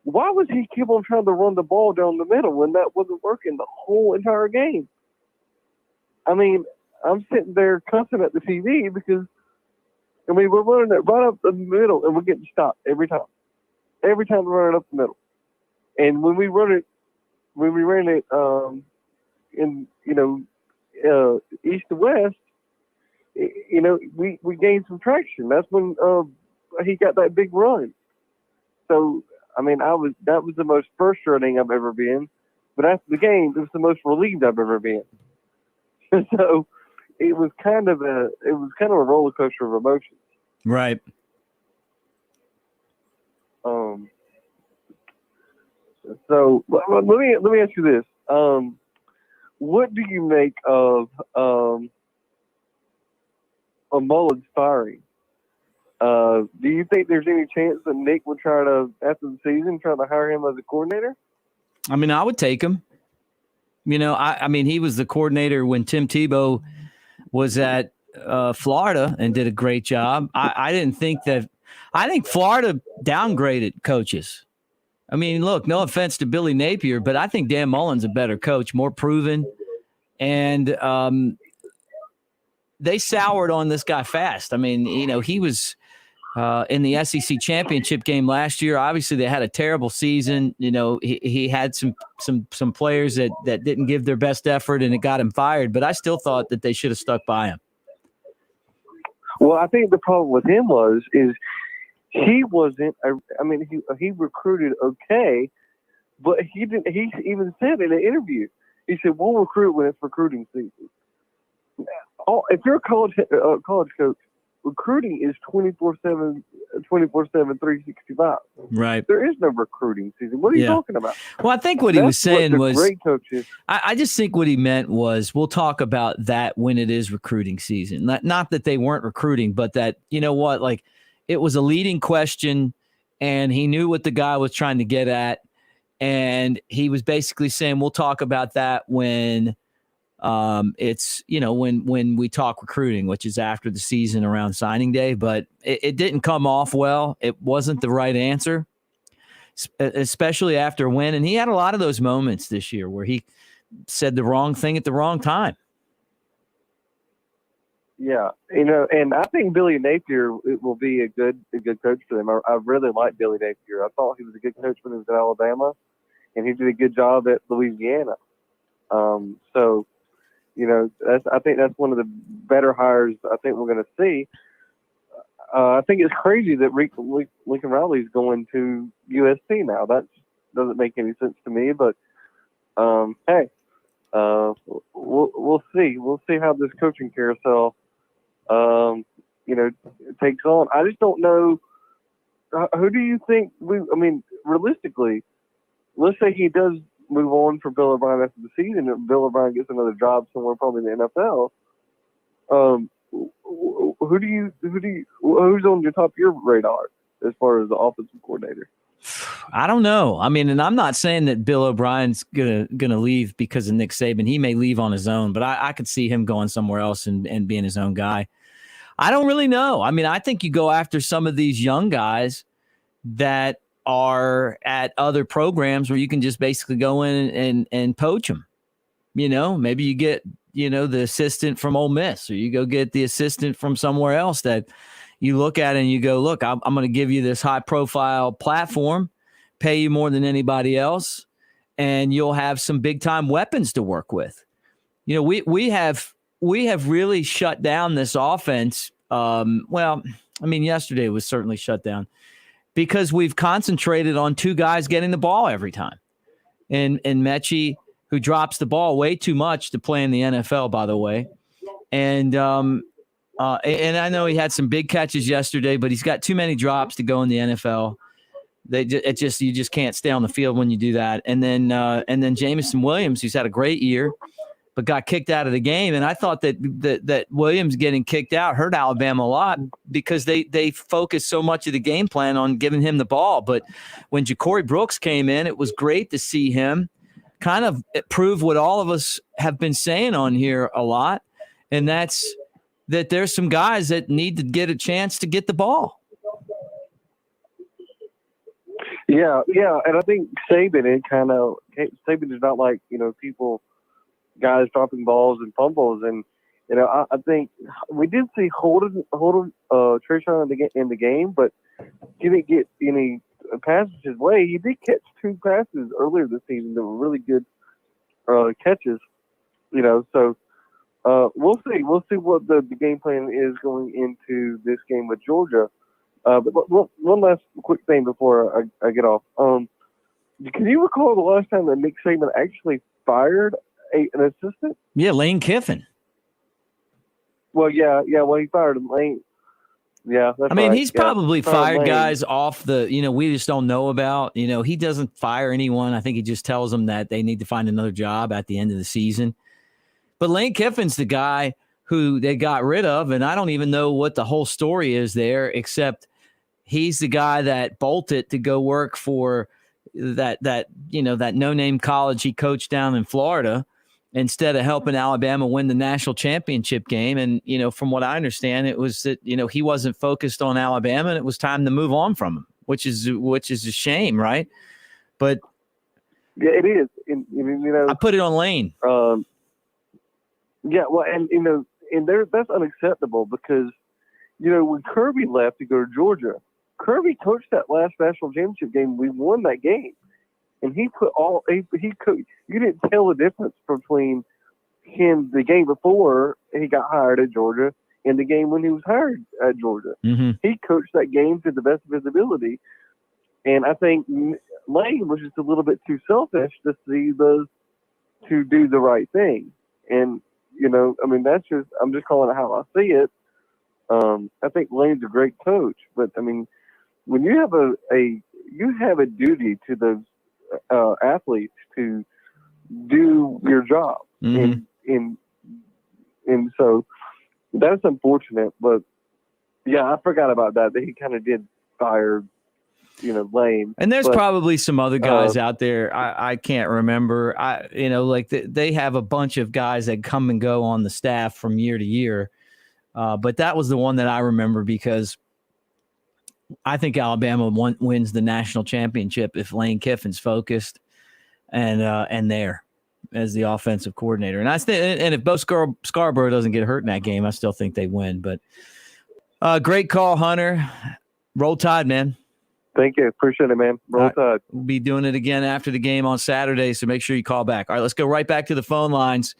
Why was he keep on trying to run the ball down the middle when that wasn't working the whole entire game? I mean, I'm sitting there cussing at the TV because, I mean, we're running it right up the middle and we're getting stopped every time. Every time we're running up the middle. And when we ran it in, east to west, we gained some traction. That's when he got that big run. So, I mean, that was the most frustrating I've ever been. But after the game, it was the most relieved I've ever been. So it was kind of a roller coaster of emotions. Right. So let me ask you this: what do you make of Mullen's firing? Do you think there's any chance that Mick would try to, after the season, try to hire him as a coordinator? I mean, I would take him. I mean, he was the coordinator when Tim Tebow was at Florida and did a great job. I think Florida downgraded coaches. I mean, look, no offense to Billy Napier, but I think Dan Mullen's a better coach, more proven. And they soured on this guy fast. I mean, he was in the SEC championship game last year. Obviously, they had a terrible season. He had some players that didn't give their best effort, and it got him fired. But I still thought that they should have stuck by him. Well, I think the problem with him is he wasn't. He recruited okay, but he didn't. He even said in an interview, he said, "We'll recruit when it's recruiting season." If you're a college coach, recruiting is 24/7, 365. Right. There is no recruiting season. What are you talking about? Well, I think what he was saying was great coaches. I just think what he meant was we'll talk about that when it is recruiting season. Not that they weren't recruiting, but that, like it was a leading question and he knew what the guy was trying to get at. And he was basically saying, we'll talk about that when it's, when we talk recruiting, which is after the season around signing day, but it didn't come off well. It wasn't the right answer, especially after a win. And he had a lot of those moments this year where he said the wrong thing at the wrong time. Yeah. And I think Billy Napier will be a good coach for them. I really like Billy Napier. I thought he was a good coach when he was at Alabama, and he did a good job at Louisiana. I think that's one of the better hires I think we're going to see. I think it's crazy that Lincoln Riley's going to USC now. That doesn't make any sense to me, but hey, we'll see. We'll see how this coaching carousel, takes on. I just don't know. Who do you think realistically, let's say he does move on for Bill O'Brien after the season, and Bill O'Brien gets another job somewhere, probably in the NFL. Who's on your top of your radar as far as the offensive coordinator? I don't know. I mean, and I'm not saying that Bill O'Brien's gonna leave because of Nick Saban. He may leave on his own, but I could see him going somewhere else and being his own guy. I don't really know. I mean, I think you go after some of these young guys that are at other programs where you can just basically go in and poach them. Maybe you get, the assistant from Ole Miss, or you go get the assistant from somewhere else that you look at and you go, look, I'm going to give you this high profile platform, pay you more than anybody else, and you'll have some big time weapons to work with. We have really shut down this offense. Yesterday was certainly shut down because we've concentrated on two guys getting the ball every time. And Mechie, who drops the ball way too much to play in the NFL, by the way. And I know he had some big catches yesterday, but he's got too many drops to go in the NFL. You just can't stay on the field when you do that. And then Jamison Williams, who's had a great year, but got kicked out of the game. And I thought that Williams getting kicked out hurt Alabama a lot because they focused so much of the game plan on giving him the ball. But when Ja'Cory Brooks came in, it was great to see him kind of prove what all of us have been saying on here a lot. And that's that there's some guys that need to get a chance to get the ball. Yeah, and I think Saban is not like, guys dropping balls and fumbles, and I think we did see Holden Trayshawn in the game, but he didn't get any passes his way. He did catch 2 passes earlier this season that were really good catches, So we'll see. We'll see what the game plan is going into this game with Georgia. But one last quick thing before I get off. Can you recall the last time that Nick Saban actually fired an assistant? Yeah, Lane Kiffin. Well, yeah. Well, he fired Lane. Yeah, that's right. He's probably fired Lane. guys off the, we just don't know about. He doesn't fire anyone. I think he just tells them that they need to find another job at the end of the season. But Lane Kiffin's the guy who they got rid of, and I don't even know what the whole story is there, except he's the guy that bolted to go work for that no-name college he coached down in Florida instead of helping Alabama win the national championship game. And, from what I understand, it was that, he wasn't focused on Alabama and it was time to move on from him, which is a shame, right? But yeah, it is. And, I put it on Lane. Yeah, well, and that's unacceptable because, when Kirby left to go to Georgia, Kirby coached that last national championship game. We won that game, and he put you didn't tell the difference between him the game before he got hired at Georgia and the game when he was hired at Georgia. Mm-hmm. He coached that game to the best of his ability, and I think Lane was just a little bit too selfish to do the right thing, and. That's I'm just calling it how I see it. I think Lane's a great coach, but when you have a duty to those athletes to do your job, mm-hmm. and so that's unfortunate. But yeah, I forgot about that. That he kind of did fire, Lane. And there's probably some other guys out there. I can't remember. They have a bunch of guys that come and go on the staff from year to year. But that was the one that I remember because I think Alabama wins the national championship if Lane Kiffin's focused and there as the offensive coordinator. And if Bo Scarborough doesn't get hurt in that game, I still think they win. But great call, Hunter. Roll Tide, man. Thank you. Appreciate it, man. Roll Tide. We'll be doing it again after the game on Saturday, so make sure you call back. All right, let's go right back to the phone lines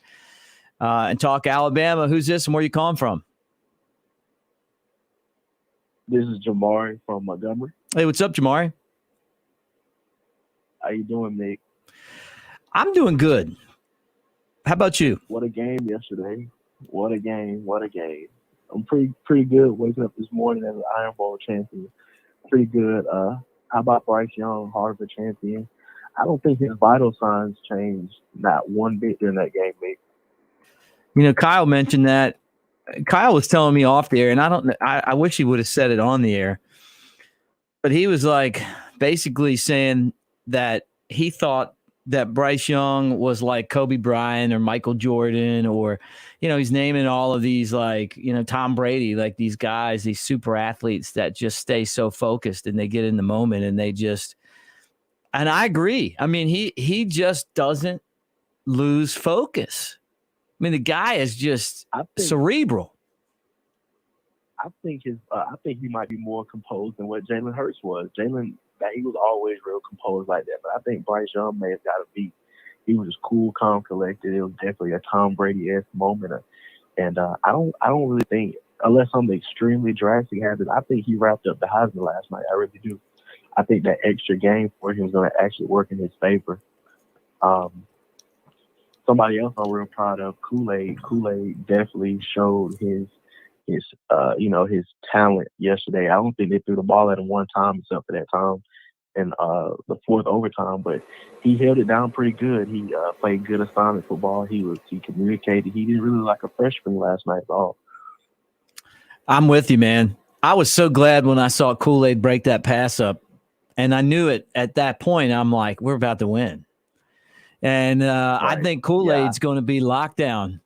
and talk Alabama. Who's this and where you calling from? This is Jamari from Montgomery. Hey, what's up, Jamari? How you doing, Mick? I'm doing good. How about you? What a game yesterday. What a game. I'm pretty good waking up this morning as an Iron Bowl champion. Pretty good. How about Bryce Young, heart of a champion? I don't think his vital signs changed not one bit during that game, Mick. Kyle mentioned that. Kyle was telling me off the air, and I wish he would have said it on the air, but he was basically saying that he thought that Bryce Young was like Kobe Bryant or Michael Jordan, or, he's naming all of these Tom Brady, like these guys, these super athletes that just stay so focused and they get in the moment and and I agree. He just doesn't lose focus. The guy is just cerebral. I think he might be more composed than what Jalen Hurts was. He was always real composed like that, but I think Bryce Young may have got a beat. He was just cool, calm, collected. It was definitely a Tom Brady-esque moment, and I don't really think, unless something extremely drastic happens, I think he wrapped up the Heisman last night. I really do. I think that extra game for him is going to actually work in his favor. Somebody else I'm real proud of, Kool-Aid. Kool-Aid definitely showed his talent yesterday. I don't think they threw the ball at him one time except for that time in the fourth overtime, but he held it down pretty good. He played good assignment football. He communicated. He didn't really like a freshman last night at all. I'm with you, man. I was so glad when I saw Kool-Aid break that pass up, and I knew it at that point. I'm like, we're about to win. And right. I think Kool-Aid's going to be locked down,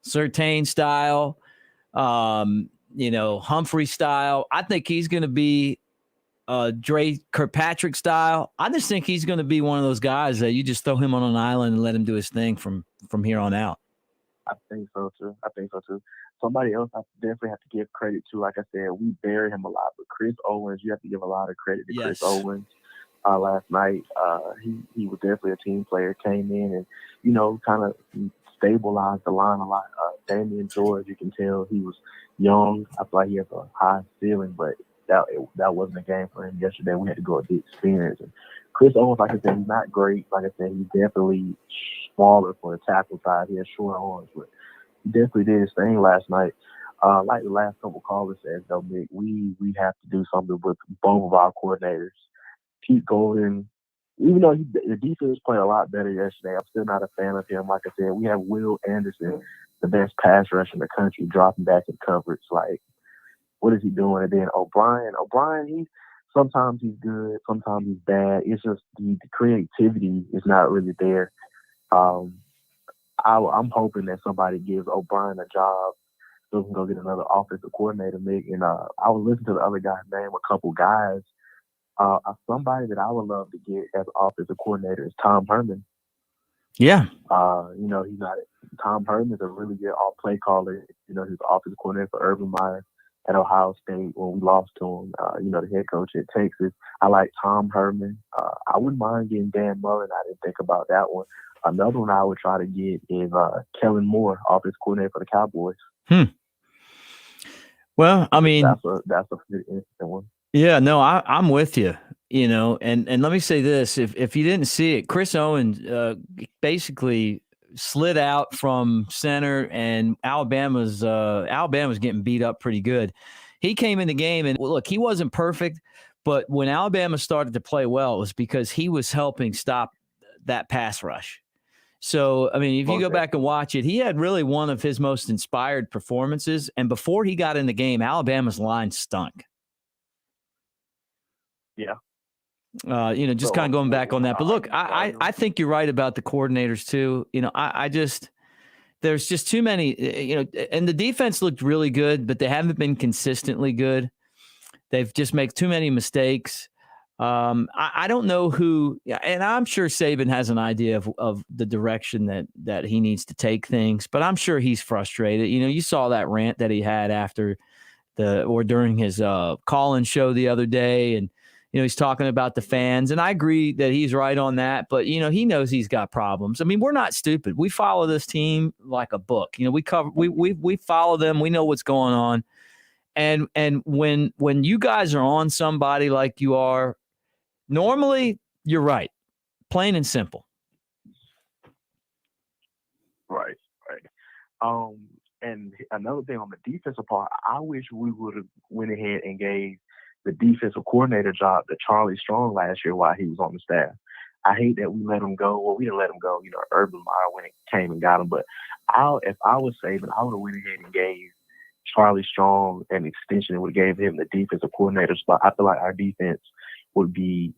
Surtain style, Humphrey style. I think he's going to be Dre Kirkpatrick style. I just think he's going to be one of those guys that you just throw him on an island and let him do his thing from here on out. I think so too. Somebody else I definitely have to give credit to. Like I said, we bury him a lot, but Chris Owens, you have to give a lot of credit to Chris Owens. Last night, he was definitely a team player. Came in and kind of stabilized the line a lot. Damian George, you can tell he was young. I feel like he has a high ceiling, but that wasn't a game for him yesterday. We had to go with the experience. And Chris Owens, like I said, he's not great. Like I said, he's definitely smaller for the tackle side. He has short arms, but he definitely did his thing last night. Like the last couple callers said, though, Mick, we have to do something with both of our coordinators. Pete Golden, even though the defense played a lot better yesterday, I'm still not a fan of him. Like I said, we have Will Anderson, the best pass rusher in the country, dropping back in coverage. Like, what is he doing? And then O'Brien, sometimes he's good, sometimes he's bad. It's just the creativity is not really there. I'm hoping that somebody gives O'Brien a job so we can go get another offensive coordinator, Mick. And I was listening to the other guy's name, a couple guys. Somebody that I would love to get as offensive coordinator is Tom Herman. Yeah. He's not. Tom Herman's a really good play caller. He's offensive coordinator for Urban Meyer at Ohio State when we lost to him. The head coach at Texas. I like Tom Herman. I wouldn't mind getting Dan Mullen. I didn't think about that one. Another one I would try to get is Kellen Moore, offensive coordinator for the Cowboys. Well, I mean, that's a pretty interesting one. Yeah, no, I'm with you. And let me say this: if you didn't see it, Chris Owens basically slid out from center, and Alabama's getting beat up pretty good. He came in the game, and look, he wasn't perfect, but when Alabama started to play well, it was because he was helping stop that pass rush. So, I mean, if you go back and watch it, he had really one of his most inspired performances. And before he got in the game, Alabama's line stunk. Yeah. Just kind of going back on that. But look, I think you're right about the coordinators too. There's just too many, and the defense looked really good, but they haven't been consistently good. They've just made too many mistakes. I don't know who, and I'm sure Saban has an idea of the direction that he needs to take things, but I'm sure he's frustrated. You saw that rant that he had after during his call-in show the other day, and he's talking about the fans, and I agree that he's right on that. But he knows he's got problems. I mean, we're not stupid. We follow this team like a book. We follow them. We know what's going on, and when you guys are on somebody like you are, normally you're right, plain and simple. Right. And another thing on the defensive part, I wish we would have went ahead and gave the defensive coordinator job to Charlie Strong last year while he was on the staff. I hate that we let him go. Well, we didn't let him go. Urban Meyer when it came and got him. But if I was Saban, I would have went ahead and gave Charlie Strong an extension and would have gave him the defensive coordinator spot. I feel like our defense would be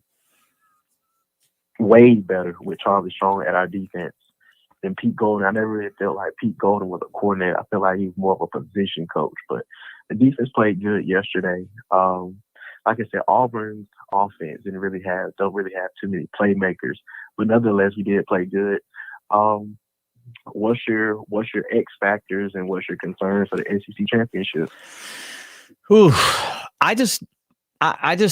way better with Charlie Strong at our defense than Pete Golden. I never really felt like Pete Golden was a coordinator. I feel like he was more of a position coach. But the defense played good yesterday. Like I said, Auburn's offense don't really have too many playmakers, but nonetheless, we did play good. What's your X factors and what's your concerns for the SEC championship? Ooh, I just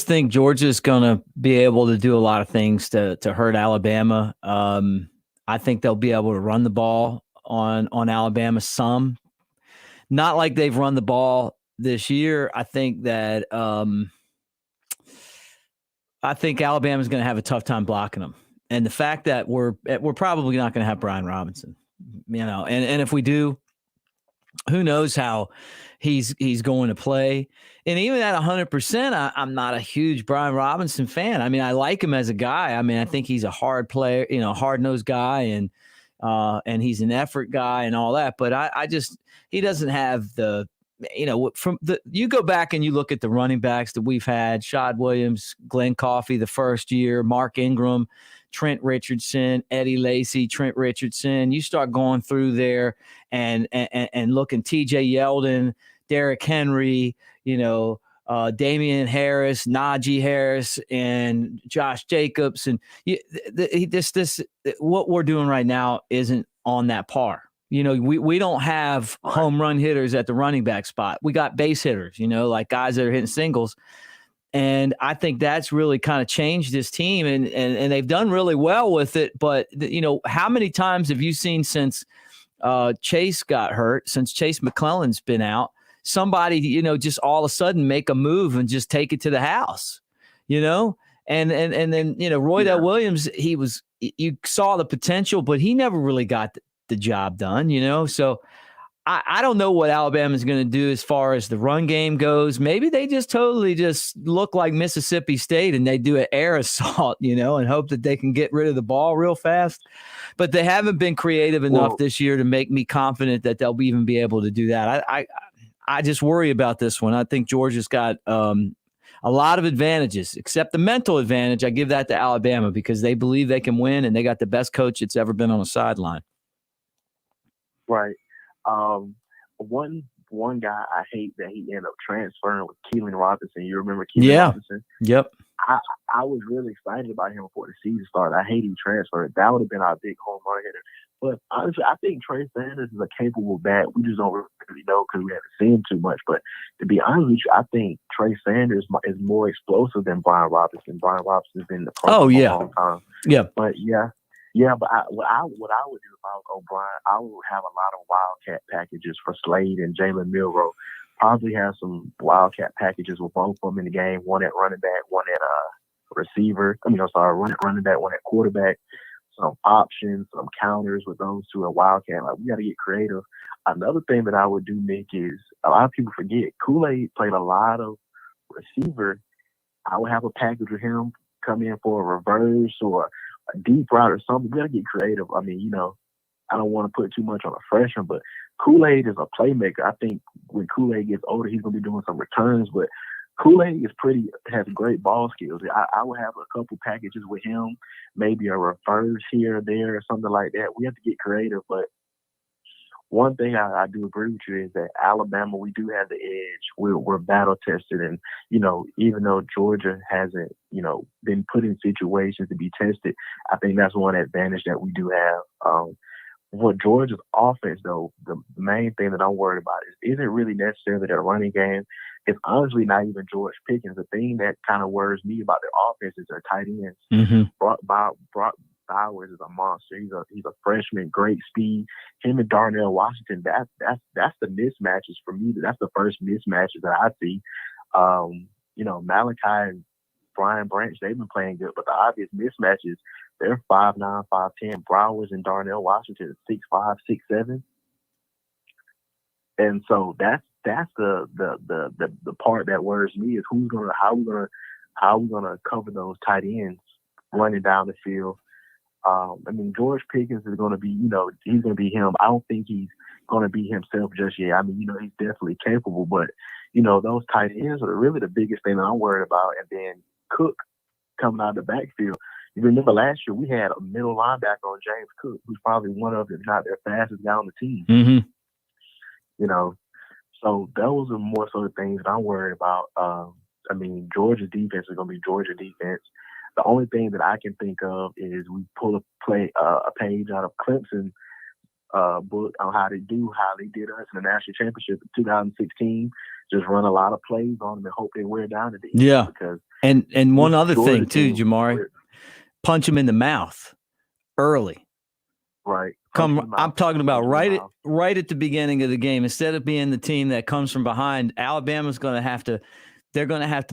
think Georgia's going to be able to do a lot of things to hurt Alabama. I think they'll be able to run the ball on Alabama some. Not like they've run the ball this year. I think that Alabama's going to have a tough time blocking them. And the fact that we're probably not going to have Brian Robinson, and if we do, who knows how he's going to play. And even at 100%, I'm not a huge Brian Robinson fan. I mean, I like him as a guy. I mean, I think he's a hard player, hard-nosed guy, and he's an effort guy and all that. But he doesn't have the, you go back and you look at the running backs that we've had: Shad Williams, Glenn Coffey the first year, Mark Ingram, Trent Richardson, Eddie Lacy, Trent Richardson. You start going through there and looking, TJ Yeldon, Derrick Henry, Damian Harris, Najee Harris, and Josh Jacobs. And what we're doing right now isn't on that par. We don't have home run hitters at the running back spot. We got base hitters, like guys that are hitting singles. And I think that's really kind of changed this team, and they've done really well with it. But, how many times have you seen since Chase got hurt, since Chase McClellan's been out, somebody, just all of a sudden make a move and just take it to the house, and then, Roydell Williams, you saw the potential, but he never really got the job done, so I don't know what Alabama's going to do as far as the run game goes. Maybe they just totally just look like Mississippi State and they do an air assault, and hope that they can get rid of the ball real fast. But they haven't been creative enough this year to make me confident that they'll even be able to do that. I just worry about this one. I think Georgia's got a lot of advantages, except the mental advantage. I give that to Alabama because they believe they can win and they got the best coach that's ever been on a sideline. Right. One guy I hate that he ended up transferring with Keelan Robinson. You remember Keelan Robinson? Yep. I was really excited about him before the season started. I hate he transferred. That would have been our big home run hitter. But honestly, I think Trey Sanders is a capable bat. We just don't really know because we haven't seen him too much. But to be honest with you, I think Trey Sanders is more explosive than Brian Robinson. Brian Robinson's been in the pro for a long time. Yeah. But but what I would do if I was O'Brien, I would have a lot of Wildcat packages for Slade and Jalen Milroe. Probably have some Wildcat packages with both of them in the game. One at running back, one at receiver. Running back, one at quarterback. Some options, some counters with those two at Wildcat. Like, we got to get creative. Another thing that I would do, Mick, is a lot of people forget Kool-Aid played a lot of receiver. I would have a package with him come in for a reverse or a deep route or something. We got to get creative. I mean, I don't want to put too much on a freshman, but Kool-Aid is a playmaker. I think when Kool-Aid gets older, he's going to be doing some returns, but Kool-Aid has great ball skills. I would have a couple packages with him, maybe a reverse here or there or something like that. We have to get creative, but one thing I do agree with you is that Alabama, we do have the edge. We're battle tested, and even though Georgia hasn't been put in situations to be tested, I think that's one advantage that we do have. For Georgia's offense, though, the main thing that I'm worried about isn't really necessarily their running game. It's honestly not even George Pickens. The thing that kind of worries me about their offense is their tight ends. Mm-hmm. Brock Bowers is a monster. He's a freshman, great speed. Him and Darnell Washington, that's the mismatches for me. That's the first mismatches that I see. Malachi and Brian Branch, they've been playing good, but the obvious mismatches, they're 5'9", 5'10". Bowers and Darnell Washington is 6'5", 6'7". And so that's the part that worries me is how we gonna cover those tight ends running down the field. George Pickens is going to be, he's going to be him. I don't think he's going to be himself just yet. He's definitely capable, but those tight ends are really the biggest thing that I'm worried about. And then Cook coming out of the backfield. You remember last year we had a middle linebacker on James Cook, who's probably one of, if not their fastest guy on the team. Mm-hmm. So those are more sort of things that I'm worried about. Georgia's defense is going to be Georgia defense. The only thing that I can think of is we pull a page out of Clemson book on how they did us in the national championship in 2016. Just run a lot of plays on them and hope they wear down at the end. Yeah. Because and one other thing too, Jamari, punch them in the mouth early. Right. I'm talking about right at the beginning of the game. Instead of being the team that comes from behind, Alabama's going to have to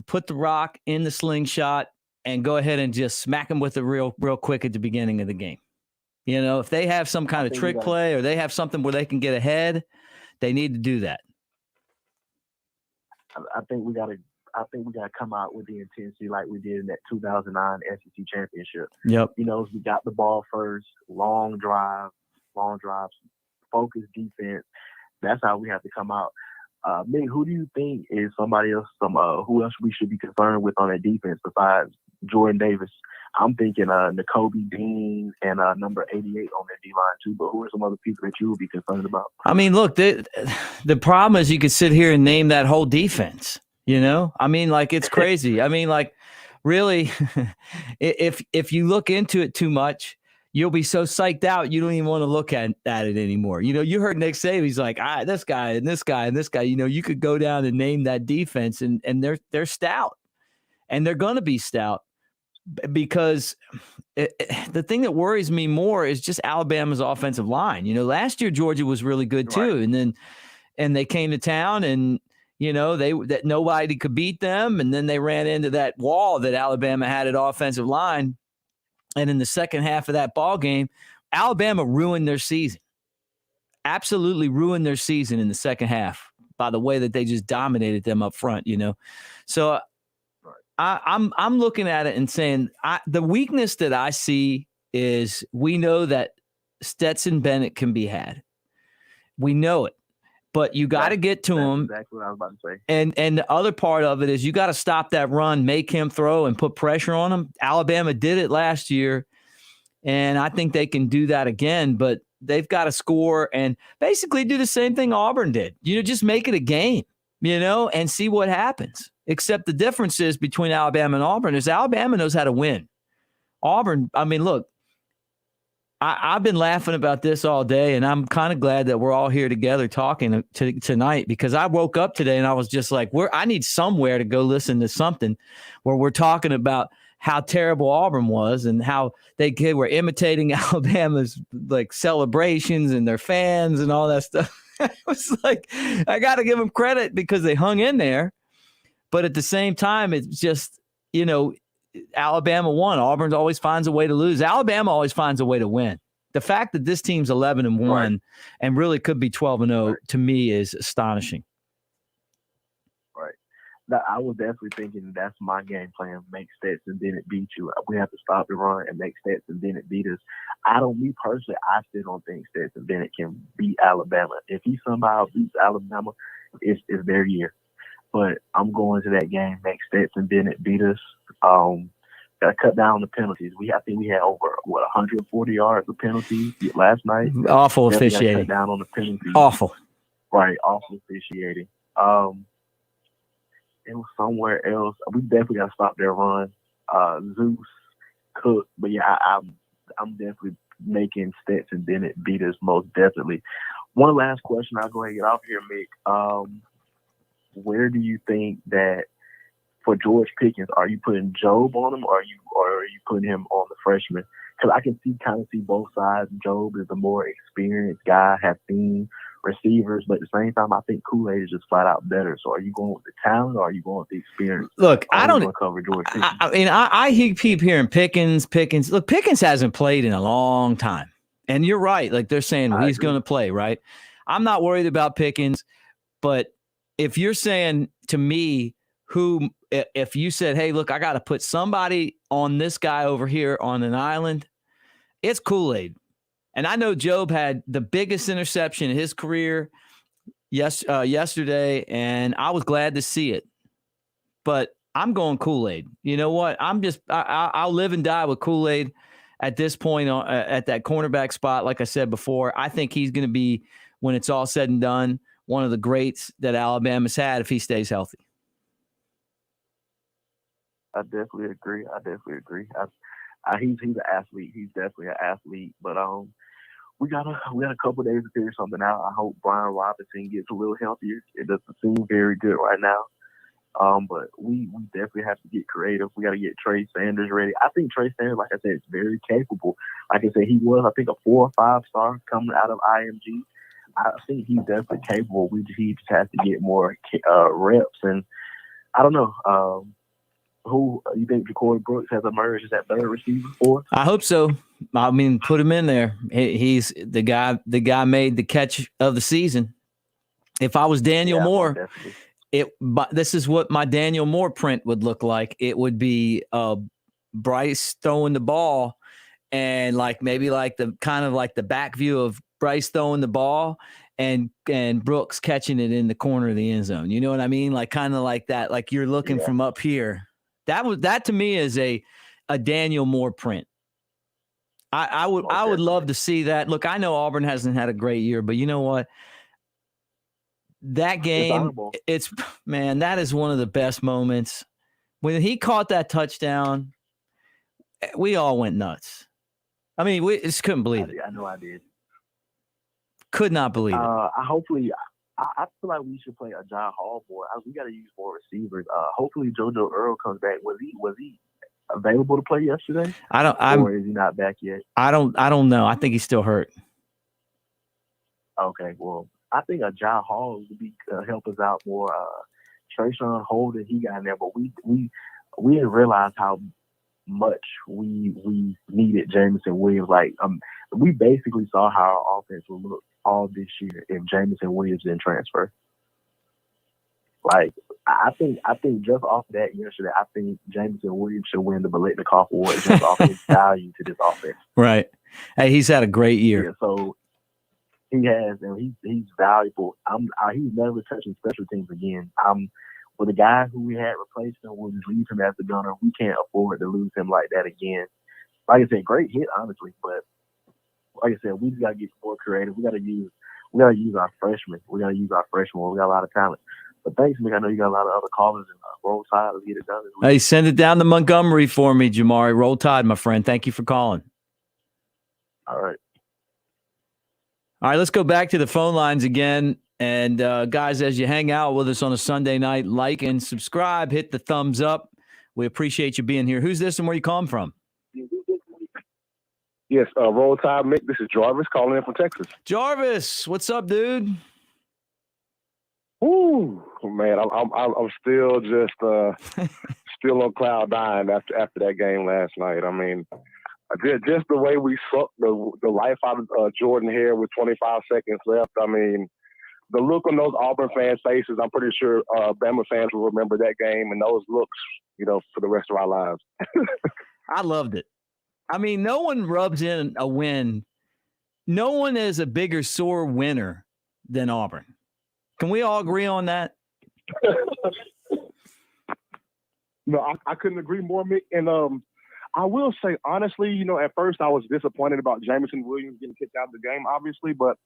put the rock in the slingshot and go ahead and just smack them with it real quick at the beginning of the game. If they have some kind of trick play or they have something where they can get ahead, they need to do that. I think we got to come out with the intensity like we did in that 2009 SEC championship. Yep. We got the ball first, long drives, focused defense. That's how we have to come out. Mick, who do you think is somebody else? Who else we should be concerned with on that defense besides Jordan Davis? I'm thinking Nakobe Dean and number 88 on that D-line too. But who are some other people that you would be concerned about? Look, the problem is you could sit here and name that whole defense. You know, I mean, like, it's crazy. I mean, like, really, if you look into it too much, you'll be so psyched out you don't even want to look at it anymore. You know, you heard Nick say, he's like, this guy and this guy and this guy. You know, you could go down and name that defense, and they're stout, and they're going to be stout because the thing that worries me more is just Alabama's offensive line. You know, last year Georgia was really good too, and they came to town and. You know, that nobody could beat them, and then they ran into that wall that Alabama had at offensive line. And in the second half of that ball game, Alabama ruined their season. Absolutely ruined their season in the second half by the way that they just dominated them up front. You know, so I'm looking at it and saying the weakness that I see is we know that Stetson Bennett can be had. We know it. But you got to get to him. Exactly what I was about to say. And the other part of it is you got to stop that run, make him throw, and put pressure on him. Alabama did it last year, and I think they can do that again. But they've got to score and basically do the same thing Auburn did. You know, just make it a game, you know, and see what happens. Except the difference is between Alabama and Auburn is Alabama knows how to win. Auburn, I mean, look. I've been laughing about this all day, and I'm kind of glad that we're all here together talking tonight because I woke up today and I was just like, I need somewhere to go listen to something where we're talking about how terrible Auburn was and how they were imitating Alabama's like celebrations and their fans and all that stuff. It was like, I got to give them credit because they hung in there. But at the same time, it's just, you know, Alabama won. Auburn always finds a way to lose. Alabama always finds a way to win. The fact that this team's 11-1 and really could be 12-0 to me is astonishing. Right. Now, I was definitely thinking that's my game plan. Make Stetson Bennett beat you. We have to stop the run and make Stetson Bennett beat us. I still don't think Stetson Bennett can beat Alabama. If he somehow beats Alabama, it's their year. But I'm going to that game, make Stetson Bennett beat us. Got to cut down the penalties. I think we had over 140 yards of penalties last night. Awful officiating. Cut down on the penalties. Awful. Right, awful officiating. It was somewhere else. We definitely got to stop their run. Zeus, Cook, but yeah, I'm definitely making Stetson Bennett beat us most definitely. One last question. I'll go ahead and get off here, Mick. Where do you think that for George Pickens, are you putting Job on him, or are you putting him on the freshman? Because I can kind of see both sides. Job is a more experienced guy, has seen receivers, but at the same time, I think Kool-Aid is just flat out better. So, are you going with the talent, or are you going with the experience? Look, I don't cover George Pickens. I mean, I keep hearing Pickens. Look, Pickens hasn't played in a long time, and you're right. Like they're saying, well, he's going to play, right? I'm not worried about Pickens, but if you're saying to me, if you said, hey, look, I got to put somebody on this guy over here on an island, it's Kool-Aid. And I know Job had the biggest interception in his career yesterday, and I was glad to see it. But I'm going Kool-Aid. You know what? I'll live and die with Kool-Aid at this point at that cornerback spot. Like I said before, I think he's going to be, when it's all said and done, one of the greats that Alabama's had if he stays healthy. I definitely agree. He's an athlete. He's definitely an athlete. But we got a couple of days to figure something out. I hope Brian Robinson gets a little healthier. It doesn't seem very good right now. But we definitely have to get creative. We got to get Trey Sanders ready. I think Trey Sanders, like I said, is very capable. Like I said, he was, I think, a 4 or 5 star coming out of IMG. I think he's definitely capable. He just has to get more reps. And I don't know. Who you think Ja'Cory Brooks has emerged as that third receiver for? I hope so. I mean, put him in there. He's the guy. The guy made the catch of the season. If I was Daniel Moore, this is what my Daniel Moore print would look like. It would be Bryce throwing the ball, and maybe the back view of Bryce throwing the ball, and Brooks catching it in the corner of the end zone. You know what I mean? Kind of like that. Like you're looking from up here. That to me is a Daniel Moore print. I would love to see that. Look, I know Auburn hasn't had a great year, but you know what? that game, man, that is one of the best moments. When he caught that touchdown, we all went nuts. I mean, we just couldn't believe it. I know I did. Could not believe it. I feel like we should play a John Hall more. We got to use more receivers. Hopefully JoJo Earl comes back. Was he available to play yesterday? Or is he not back yet? I don't know. I think he's still hurt. Okay, well, I think a John Hall would be help us out more. Trayshawn Holden, he got in there, but we didn't realize how much we needed Jameson Williams. Like, we basically saw how our offense would look all this year if Jameson Williams didn't transfer. Like, I think just off that yesterday, I think Jameson Williams should win the Biletnikoff Award just off his value to this offense. Right. Hey, he's had a great year. Yeah, so he has, and he's valuable. He's never touching special teams again. With the guy who we had replaced him, we'll just leave him as the gunner. We can't afford to lose him like that again. Like I said, great hit, honestly, but like I said, we just gotta get more creative. We gotta use our freshmen. We got a lot of talent. But thanks, Mick. I know you got a lot of other callers and Roll Tide. Let's get it done. Hey, send it down to Montgomery for me, Jamari. Roll Tide, my friend. Thank you for calling. All right. All right, let's go back to the phone lines again. And guys, as you hang out with us on a Sunday night, like and subscribe, hit the thumbs up. We appreciate you being here. Who's this and where you calling from? Yes, Roll Tide, Mick. This is Jarvis calling in from Texas. Jarvis, what's up, dude? Ooh, man, I'm still just still on cloud nine after that game last night. I mean, just the way we sucked the life out of Jordan Hare with 25 seconds left. I mean, the look on those Auburn fans' faces, I'm pretty sure Bama fans will remember that game and those looks, for the rest of our lives. I loved it. I mean, no one rubs in a win. No one is a bigger sore winner than Auburn. Can we all agree on that? No, I couldn't agree more, Mick. And I will say, honestly, at first I was disappointed about Jameson Williams getting kicked out of the game, obviously, but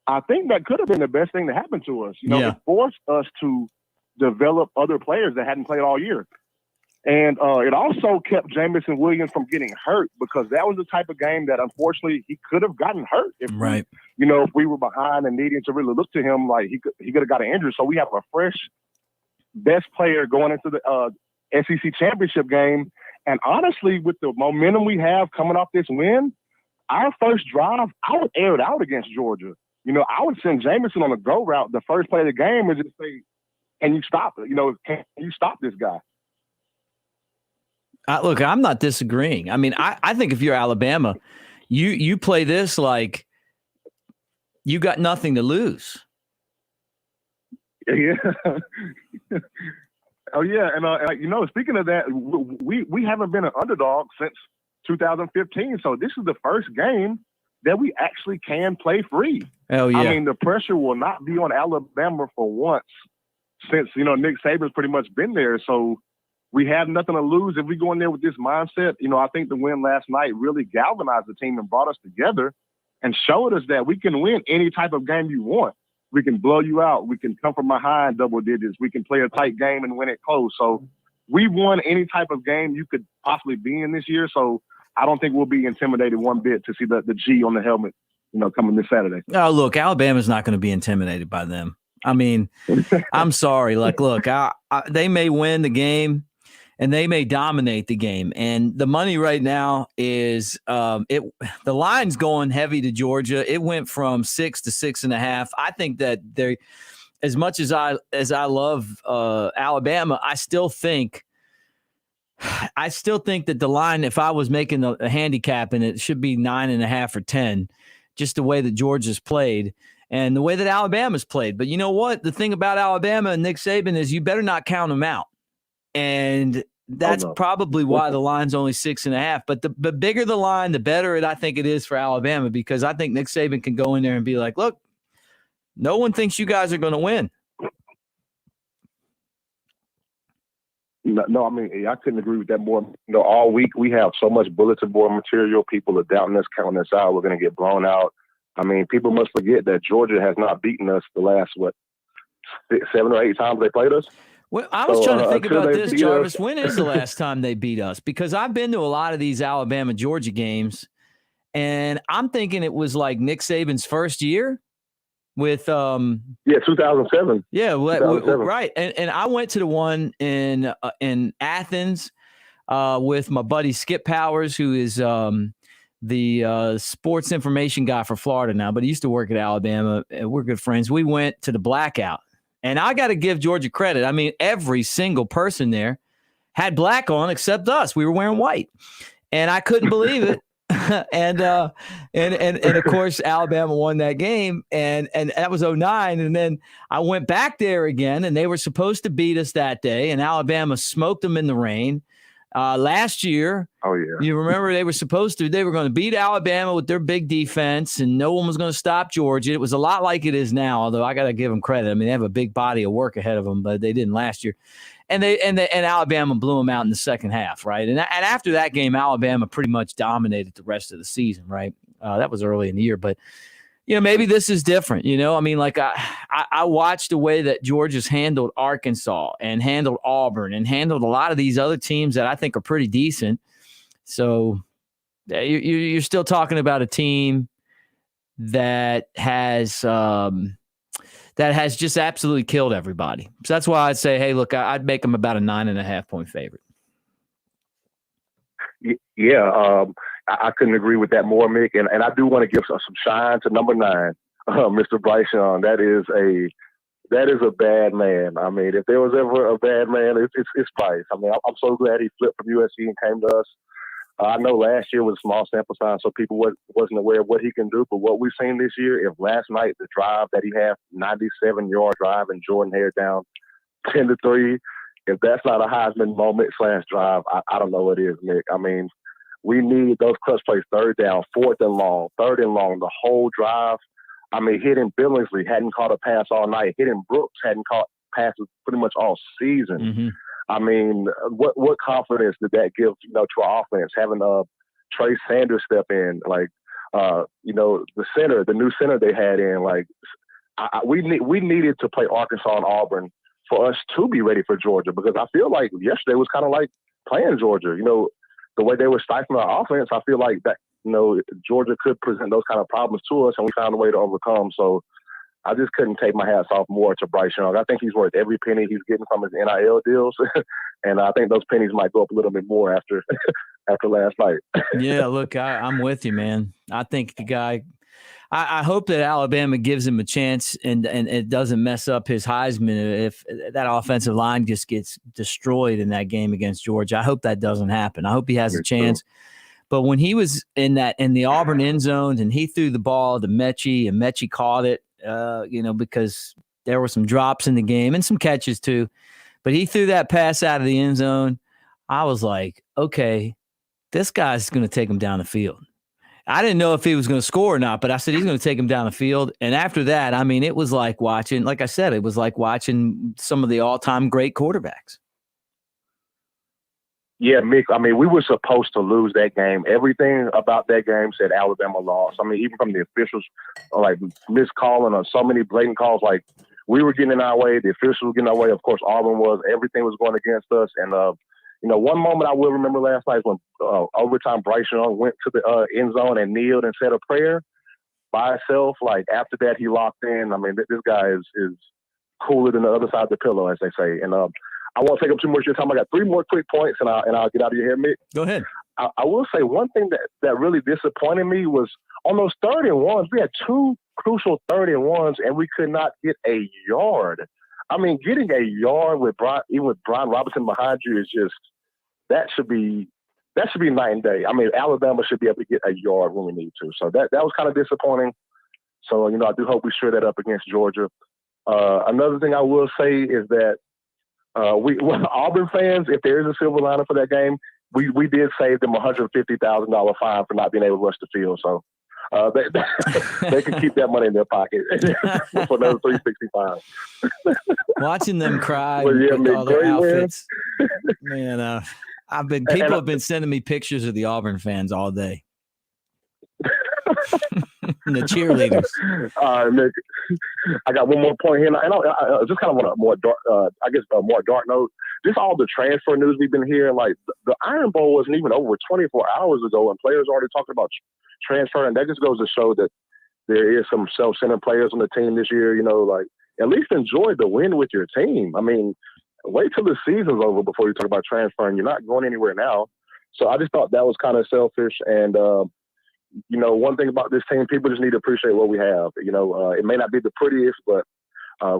I think that could have been the best thing that happened to us. It forced us to develop other players that hadn't played all year. And it also kept Jameson Williams from getting hurt because that was the type of game that, unfortunately, he could have gotten hurt if if we were behind and needing to really look to him like he could have got an injury. So we have a fresh best player going into the SEC championship game. And honestly, with the momentum we have coming off this win, our first drive, I would air it out against Georgia. I would send Jameson on a go route the first play of the game and just say, can you stop it? Can you stop this guy? Look, I'm not disagreeing. I mean, I think if you're Alabama, you play this like you got nothing to lose. Yeah. Oh, yeah. And, speaking of that, we haven't been an underdog since 2015. So this is the first game that we actually can play free. Oh, yeah. I mean, the pressure will not be on Alabama for once since, Nick Saban's pretty much been there. So we have nothing to lose if we go in there with this mindset. I think the win last night really galvanized the team and brought us together and showed us that we can win any type of game you want. We can blow you out. We can come from behind double digits. We can play a tight game and win it close. So we won any type of game you could possibly be in this year. So I don't think we'll be intimidated one bit to see the G on the helmet, coming this Saturday. Oh, look, Alabama's not going to be intimidated by them. I mean, I'm sorry. Like, look, they may win the game and they may dominate the game. And the money right now is the line's going heavy to Georgia. It went from 6 to 6.5. I think that they're as much as I love Alabama, I still think that the line, if I was making a handicap, and it should be 9.5 or 10, just the way that Georgia's played and the way that Alabama's played. But you know what? The thing about Alabama and Nick Saban is you better not count them out. And that's probably why the line's only 6.5. But the bigger the line, the better I think it is for Alabama, because I think Nick Saban can go in there and be like, look, no one thinks you guys are going to win. No, I mean, I couldn't agree with that more. All week we have so much bulletin board material. People are doubting us, counting us out. We're going to get blown out. I mean, people must forget that Georgia has not beaten us the last, 7 or 8 times they played us. Well, I was trying to think until about they this, beat Jarvis. us- When is the last time they beat us? Because I've been to a lot of these Alabama-Georgia games, and I'm thinking it was like Nick Saban's first year with 2007. Yeah, 2007. right. And I went to the one in Athens with my buddy Skip Powers, who is the sports information guy for Florida now, but he used to work at Alabama. And we're good friends. We went to the blackout, and I got to give Georgia credit. I mean, every single person there had black on except us. We were wearing white, and I couldn't believe it. and of course Alabama won that game, and that was 2009. And then I went back there again, and they were supposed to beat us that day, and Alabama smoked them in the rain. Last year, Oh yeah, you remember they were going to beat Alabama with their big defense, and no one was going to stop Georgia. It was a lot like it is now, although I got to give them credit. I mean, they have a big body of work ahead of them, but they didn't last year. And Alabama blew them out in the second half, right? And after that game, Alabama pretty much dominated the rest of the season, right? That was early in the year, but maybe this is different. I mean, like I watched the way that Georgia's handled Arkansas and handled Auburn and handled a lot of these other teams that I think are pretty decent. So you're still talking about a team that has just absolutely killed everybody. So that's why I'd say, hey, look, I'd make them about a 9.5-point favorite. Yeah, I couldn't agree with that more, Mick. And I do want to give some shine to number 9, Mr. Bryce Young. That is a bad man. I mean, if there was ever a bad man, it's Bryce. I mean, I'm so glad he flipped from USC and came to us. I know last year was a small sample size, so people wasn't aware of what he can do. But what we've seen this year, if last night the drive that he had, 97-yard drive, and Jordan Hare down 10-3, if that's not a Heisman moment / drive, I don't know what is, Mick. I mean, we need those clutch plays, 3rd down, 4th and long, 3rd and long, the whole drive. I mean, hitting Billingsley hadn't caught a pass all night. Hitting Brooks hadn't caught passes pretty much all season. Mm-hmm. I mean, what confidence did that give, to our offense, having Trey Sanders step in, like, the new center they had in, like, we needed to play Arkansas and Auburn for us to be ready for Georgia, because I feel like yesterday was kind of like playing Georgia. The way they were stifling our offense, I feel like that, Georgia could present those kind of problems to us, and we found a way to overcome. So I just couldn't take my hats off more to Bryce Young. I think he's worth every penny he's getting from his NIL deals, and I think those pennies might go up a little bit more after last night. Yeah, look, I'm with you, man. I think the guy – I hope that Alabama gives him a chance and it doesn't mess up his Heisman if that offensive line just gets destroyed in that game against Georgia. I hope that doesn't happen. I hope he has a chance. But when he was in the Auburn end zone and he threw the ball to Mechie and Mechie caught it, because there were some drops in the game and some catches too. But he threw that pass out of the end zone. I was like, okay, this guy's going to take him down the field. I didn't know if he was going to score or not, but I said he's going to take him down the field. And after that, I mean, it was like watching, like I said, it was like watching some of the all-time great quarterbacks. Yeah, Mick, I mean, we were supposed to lose that game. Everything about that game said Alabama lost. I mean, even from the officials, like, miscalling on so many blatant calls, like, we were getting in our way, the officials were getting in our way. Of course, Auburn was. Everything was going against us. And, one moment I will remember last night when overtime Bryce Young went to the end zone and kneeled and said a prayer by himself. Like, after that, he locked in. I mean, this guy is cooler than the other side of the pillow, as they say. And I won't take up too much of your time. I got 3 more quick points, and I'll get out of your hair, Mick. Go ahead. I will say one thing that really disappointed me was on those 3rd and 1s, we had 2 crucial 3rd and 1s, and we could not get a yard. I mean, getting a yard with Brian Robinson behind you is just – that should be night and day. I mean, Alabama should be able to get a yard when we need to. So that was kind of disappointing. So, I do hope we shore that up against Georgia. Another thing I will say is that Auburn fans, if there is a silver lining for that game, we did save them $150,000 fine for not being able to rush the field. So they can keep that money in their pocket for another $365. Watching them cry Well, yeah, with all their outfits, man. Man. People have been sending me pictures of the Auburn fans all day. And the cheerleaders. All right, Mick. I got one more point here, and I just kind of want a more dark, more dark note. Just all the transfer news we've been hearing. Like the Iron Bowl wasn't even over 24 hours ago, and players already talking about transferring. That just goes to show that there is some self-centered players on the team this year. Like at least enjoy the win with your team. I mean, wait till the season's over before you talk about transferring. You're not going anywhere now. So I just thought that was kind of selfish. And, one thing about this team, people just need to appreciate what we have. It may not be the prettiest, but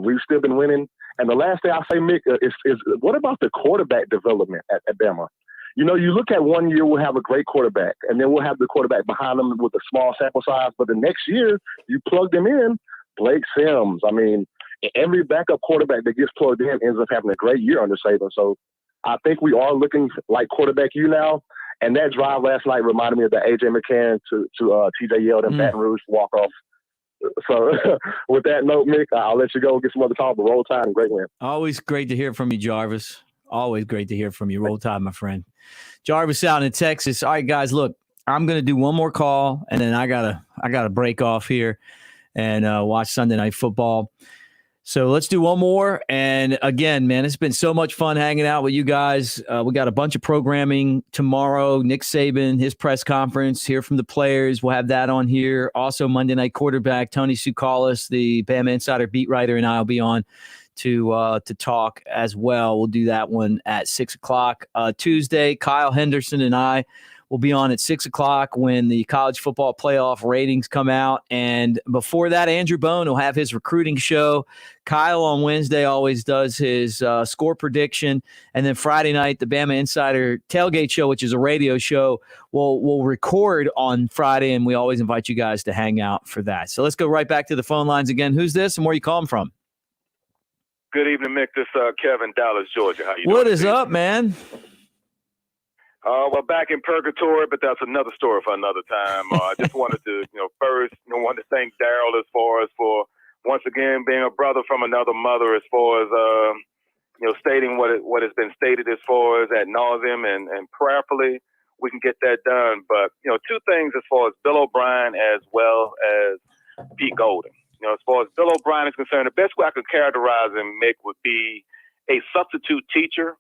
we've still been winning. And the last thing I'll say, Mick, is what about the quarterback development at Bama? You look at 1 year, we'll have a great quarterback, and then we'll have the quarterback behind them with a small sample size. But the next year, you plug them in, Blake Sims. I mean, every backup quarterback that gets plugged in ends up having a great year under Saban. So I think we are looking like quarterback you now. And that drive last night reminded me of the A.J. McCann to T.J. Yeldon, Baton Rouge walk-off. So with that note, Mick, I'll let you go get some other talk, but roll tide and great win. Always great to hear from you, Jarvis. Always great to hear from you. Roll tide, my friend. Jarvis out in Texas. All right, guys, look, I'm going to do one more call, and then I gotta break off here and watch Sunday Night Football. So let's do one more. And again, man, it's been so much fun hanging out with you guys. We got a bunch of programming tomorrow. Nick Saban, his press conference, hear from the players. We'll have that on here. Also, Monday Night Quarterback, Tony Tsoukalis, the Bama Insider beat writer, and I will be on to talk as well. We'll do that one at 6 o'clock. Tuesday, Kyle Henderson and I will be on at 6 o'clock when the college football playoff ratings come out. And before that, Andrew Bone will have his recruiting show. Kyle on Wednesday always does his score prediction. And then Friday night, the Bama Insider Tailgate Show, which is a radio show, we'll record on Friday, and we always invite you guys to hang out for that. So let's go right back to the phone lines again. Who's this and where are you calling from? Good evening, Mick. This is Kevin, Dallas, Georgia. How you doing? What is up, man? Well, back in purgatory, but that's another story for another time. I just wanted to, first, wanted to thank Daryl as far as for once again being a brother from another mother, as far as stating what has been stated as far as ad nauseum and prayerfully we can get that done. But two things as far as Bill O'Brien as well as Pete Golding. As far as Bill O'Brien is concerned, the best way I could characterize him, Mick, would be a substitute teacher.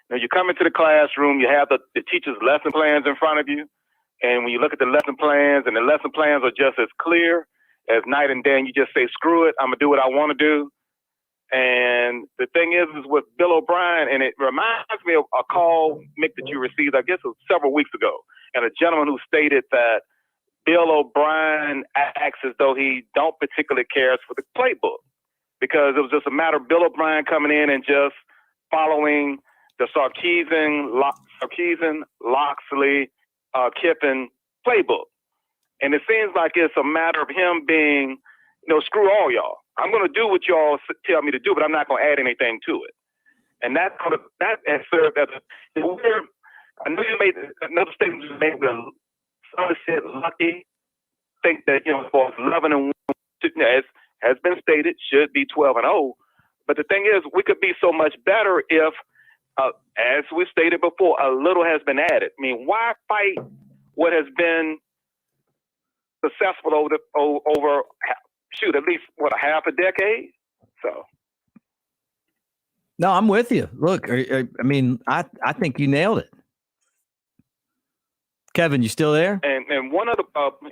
You come into the classroom, you have the teacher's lesson plans in front of you. And when you look at the lesson plans, and the lesson plans are just as clear as night and day, and you just say, screw it, I'm going to do what I want to do. And the thing is with Bill O'Brien, and it reminds me of a call, Mick, that you received, I guess it was several weeks ago, and a gentleman who stated that Bill O'Brien acts as though he don't particularly care for the playbook, because it was just a matter of Bill O'Brien coming in and just following the Sarkisian, Loxley, Kiffin playbook. And it seems like it's a matter of him being, screw all y'all. I'm going to do what y'all tell me to do, but I'm not going to add anything to it. And that has served as I know you made another statement you made with somebody said lucky. Think that, as far as 11-1, as has been stated, should be 12-0. But the thing is, we could be so much better if, as we stated before, a little has been added. I mean, why fight what has been successful over at least a half a decade? So. No, I'm with you. Look, I think you nailed it. Kevin, you still there? And one other,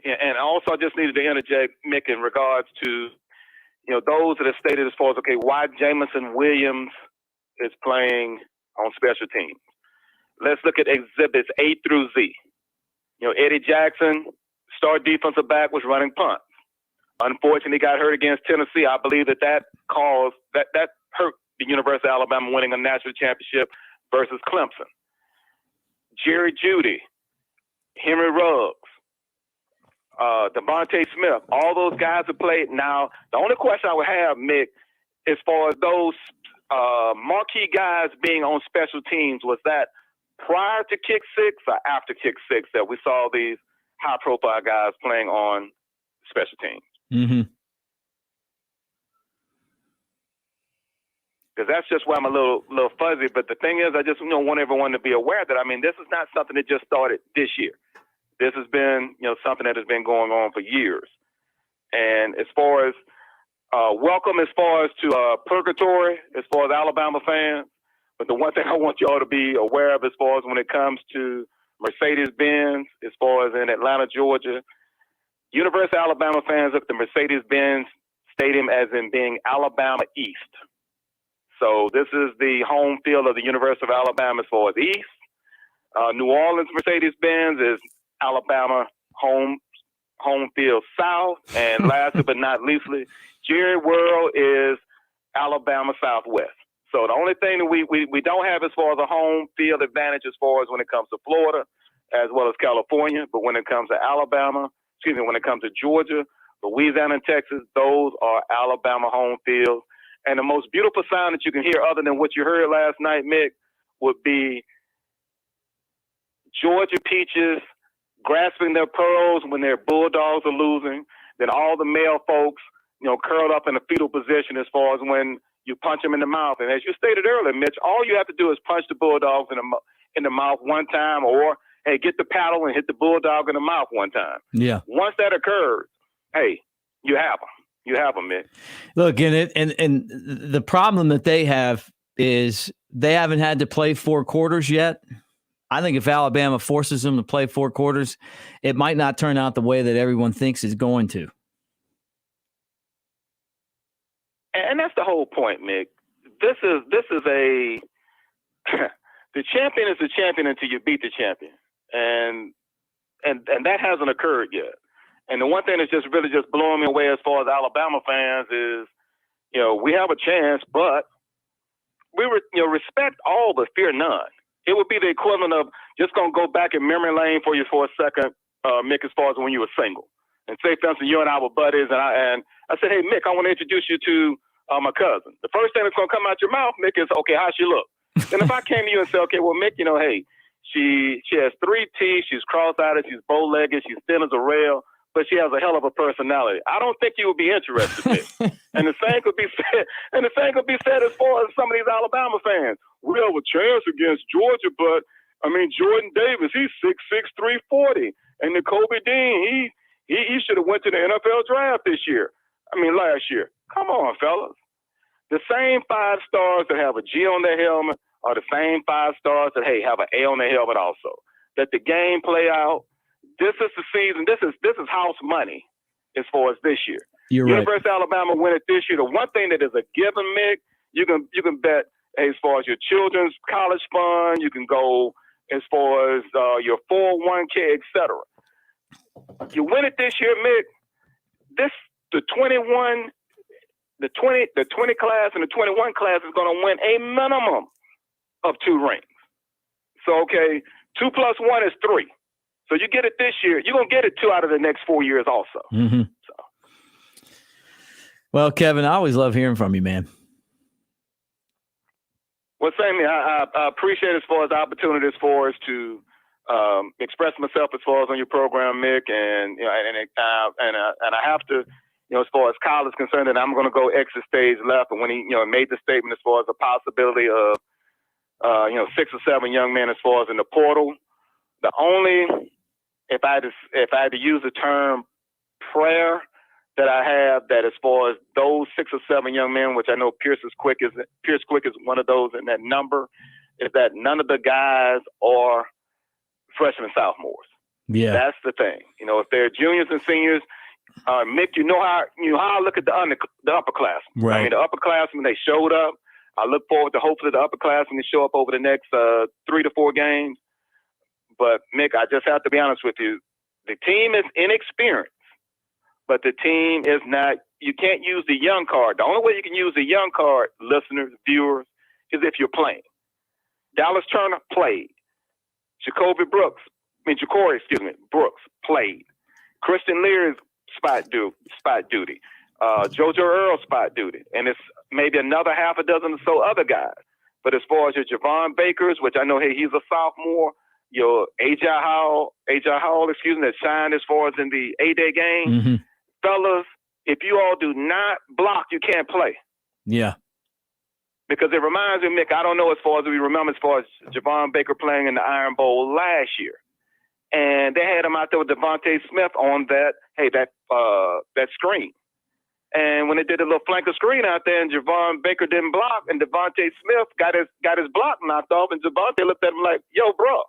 and also I just needed to interject, Mick, in regards to, those that have stated as far as, why Jamison Williams is playing on special teams. Let's look at exhibits A through Z. Eddie Jackson, star defensive back, was running punts. Unfortunately, got hurt against Tennessee. I believe that hurt the University of Alabama winning a national championship versus Clemson. Jerry Jeudy, Henry Ruggs, Devontae Smith, all those guys have played. Now, the only question I would have, Mick, as far as those marquee guys being on special teams, was that prior to kick six or after kick six that we saw these high-profile guys playing on special teams? Mm-hmm. Because that's just why I'm a little fuzzy. But the thing is, I just want everyone to be aware that, this is not something that just started this year. This has been, something that has been going on for years. And as far as welcome, as far as to purgatory, as far as Alabama fans. But the one thing I want y'all to be aware of as far as when it comes to Mercedes-Benz, as far as in Atlanta, Georgia, University of Alabama fans look at the Mercedes-Benz Stadium as in being Alabama East. So this is the home field of the University of Alabama as far as East. New Orleans Mercedes-Benz is Alabama home field South. And lastly but not leastly, Jerry World is Alabama Southwest. So the only thing that we don't have as far as a home field advantage as far as when it comes to Florida as well as California, but when it comes to when it comes to Georgia, Louisiana, and Texas, those are Alabama home fields. And the most beautiful sound that you can hear other than what you heard last night, Mick, would be Georgia Peaches grasping their pearls when their Bulldogs are losing, then all the male folks, curled up in a fetal position as far as when you punch them in the mouth. And as you stated earlier, Mitch, all you have to do is punch the Bulldogs in the mouth one time, or, hey, get the paddle and hit the Bulldog in the mouth one time. Yeah. Once that occurs, hey, you have them. You have them, Mitch. Look, and the problem that they have is they haven't had to play 4 quarters yet. I think if Alabama forces them to play 4 quarters, it might not turn out the way that everyone thinks it's going to. And that's the whole point, Mick. This is a the champion is the champion until you beat the champion, and that hasn't occurred yet. And the one thing that's just really blowing me away as far as Alabama fans is, we have a chance, but we respect all but fear none. It would be the equivalent of just gonna go back in memory lane for you for a second, Mick, as far as when you were single. And say, for instance, you and I were buddies, and I said, hey, Mick, I want to introduce you to my cousin. The first thing that's going to come out your mouth, Mick, is, okay, how she look? And if I came to you and said, okay, well, Mick, hey, she has 3 teeth, she's cross-eyed, she's bow-legged, she's thin as a rail, but she has a hell of a personality. I don't think you would be interested, Mick. And the same could be said. And the same could be said as far as some of these Alabama fans. We have a chance against Georgia, but Jordan Davis, he's 6'6", 340, and Kobe Dean, he should have went to the NFL draft last year. Come on, fellas. The same 5 stars that have a G on their helmet are the same 5 stars that, hey, have an A on their helmet also. Let the game play out. This is the season. This is house money as far as this year. You're University right. of Alabama win it this year. The one thing that is a given, Mick, you can bet, hey, as far as your children's college fund, you can go as far as your 401k, etc. You win it this year, Mick. The 20 class and the 21 class is going to win a minimum of 2 rings. So, okay, 2 + 1 is 3. So you get it this year. You're going to get it 2 out of the next 4 years also. Mm-hmm. So. Well, Kevin, I always love hearing from you, man. Well, same here. I appreciate as far as the opportunity as far as to express myself as far as on your program, Mick, and I have to, as far as Kyle is concerned, and I'm going to go exit stage left. And when he, made the statement as far as the possibility of, 6 or 7 young men as far as in the portal, the only, if I had to use the term prayer that I have, that as far as those 6 or 7 young men, which I know Pierce Quick is one of those in that number, is that none of the guys are freshmen, sophomores. Yeah, that's the thing. If they're juniors and seniors, Mick, how I look at the upperclassmen. Right. The upperclassmen, they showed up. I look forward to hopefully the upperclassmen to show up over the next 3 to 4 games. But Mick, I just have to be honest with you. The team is inexperienced, but the team is not. You can't use the young card. The only way you can use the young card, listeners, viewers, is if you're playing. Dallas Turner played. Ja'Cory Brooks played. Christian Lear's spot duty. JoJo Earl spot duty. And it's maybe another half a dozen or so other guys. But as far as your Javon Bakers, which I know, hey, he's a sophomore, your AJ Howell, that shined as far as in the A-Day game. Mm-hmm. Fellas, if you all do not block, you can't play. Yeah. Because it reminds me, Mick, I don't know as far as we remember as far as Javon Baker playing in the Iron Bowl last year. and they had him out there with Devontae Smith on that screen. And when they did a little flanker screen out there, and Javon Baker didn't block, and Devontae Smith got his block knocked off, and Devontae looked at him like, "Yo, bro,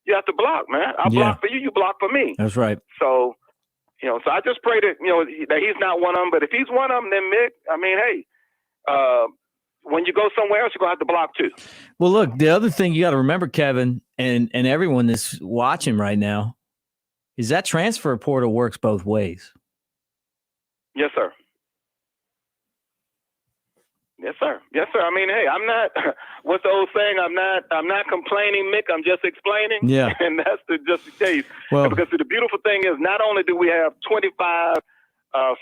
you have to block, man. I block for you, you block for me." That's right. So, so I just pray that that he's not one of them. But if he's one of them, then Mick, I mean, hey, when you go somewhere else, you're gonna have to block too. Well, look, the other thing you got to remember, Kevin, and everyone that's watching right now, is that transfer portal works both ways. Yes, sir. Yes, sir. Yes, sir. I mean, hey, I'm not. What's the old saying? I'm not complaining, Mick. I'm just explaining. Yeah. And that's just the case. Well, because the beautiful thing is, not only do we have 25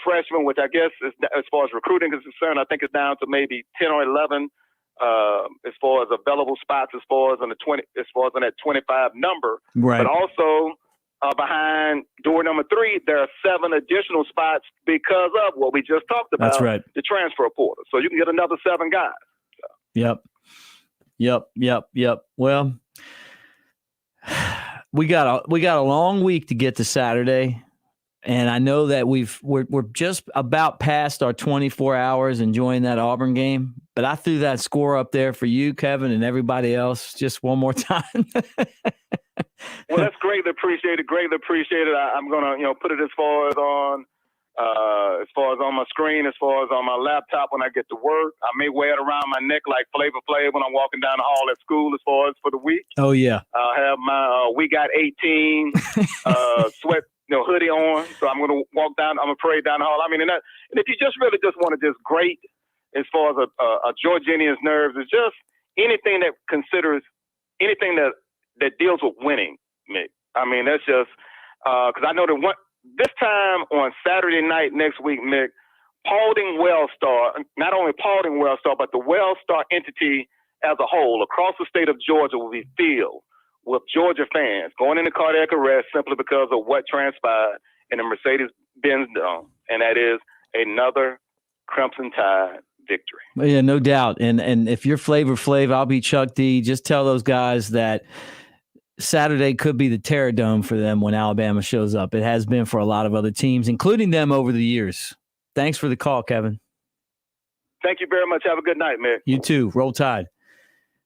freshmen, which I guess is, as far as recruiting is concerned, I think it's down to maybe 10 or 11 as far as available spots, as far as in that 25 number. right. But also behind door number 3, there are 7 additional spots because of what we just talked about. That's right. The transfer portal. So you can get another 7 guys. Yep. Well, we got a long week to get to Saturday, and I know that we're just about past our 24 hours enjoying that Auburn game. But I threw that score up there for you, Kevin, and everybody else just one more time. Well, that's greatly appreciated. I'm gonna, put it as far as on my screen, as far as on my laptop when I get to work. I may wear it around my neck like Flavor Flav when I'm walking down the hall at school, as far as for the week. Oh yeah. I'll have my We Got 18 sweat, hoodie on. So I'm gonna walk down. I'm gonna parade down the hall. I mean, and if you just really just want to just grate as far as a Georgianian's nerves, it's just anything that considers anything that deals with winning, Mick. I mean, that's just because I know that this time on Saturday night next week, Mick, Paulding Wellstar, not only Paulding Wellstar, but the Wellstar entity as a whole across the state of Georgia will be filled with Georgia fans going into cardiac arrest simply because of what transpired in the Mercedes-Benz Dome, and that is another Crimson Tide victory. Yeah, no doubt. And if you're Flavor Flav, I'll be Chuck D. Just tell those guys that Saturday could be the Terror Dome for them when Alabama shows up. It has been for a lot of other teams, including them over the years. Thanks for the call, Kevin. Thank you very much. Have a good night, Mick. You too. Roll Tide.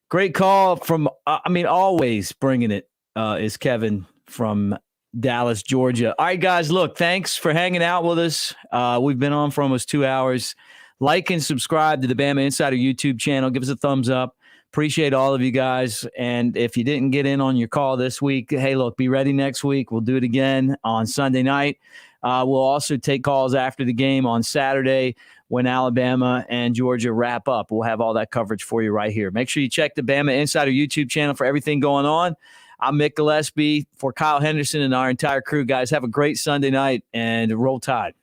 Great call from, always bringing it is Kevin from Dallas, Georgia. All right, guys, look, thanks for hanging out with us. We've been on for almost 2 hours. Like and subscribe to the Bama Insider YouTube channel. Give us a thumbs up. Appreciate all of you guys. And if you didn't get in on your call this week, hey, look, be ready next week. We'll do it again on Sunday night. We'll also take calls after the game on Saturday when Alabama and Georgia wrap up. We'll have all that coverage for you right here. Make sure you check the Bama Insider YouTube channel for everything going on. I'm Mick Gillispie for Kyle Henderson and our entire crew. Guys, have a great Sunday night and Roll Tide.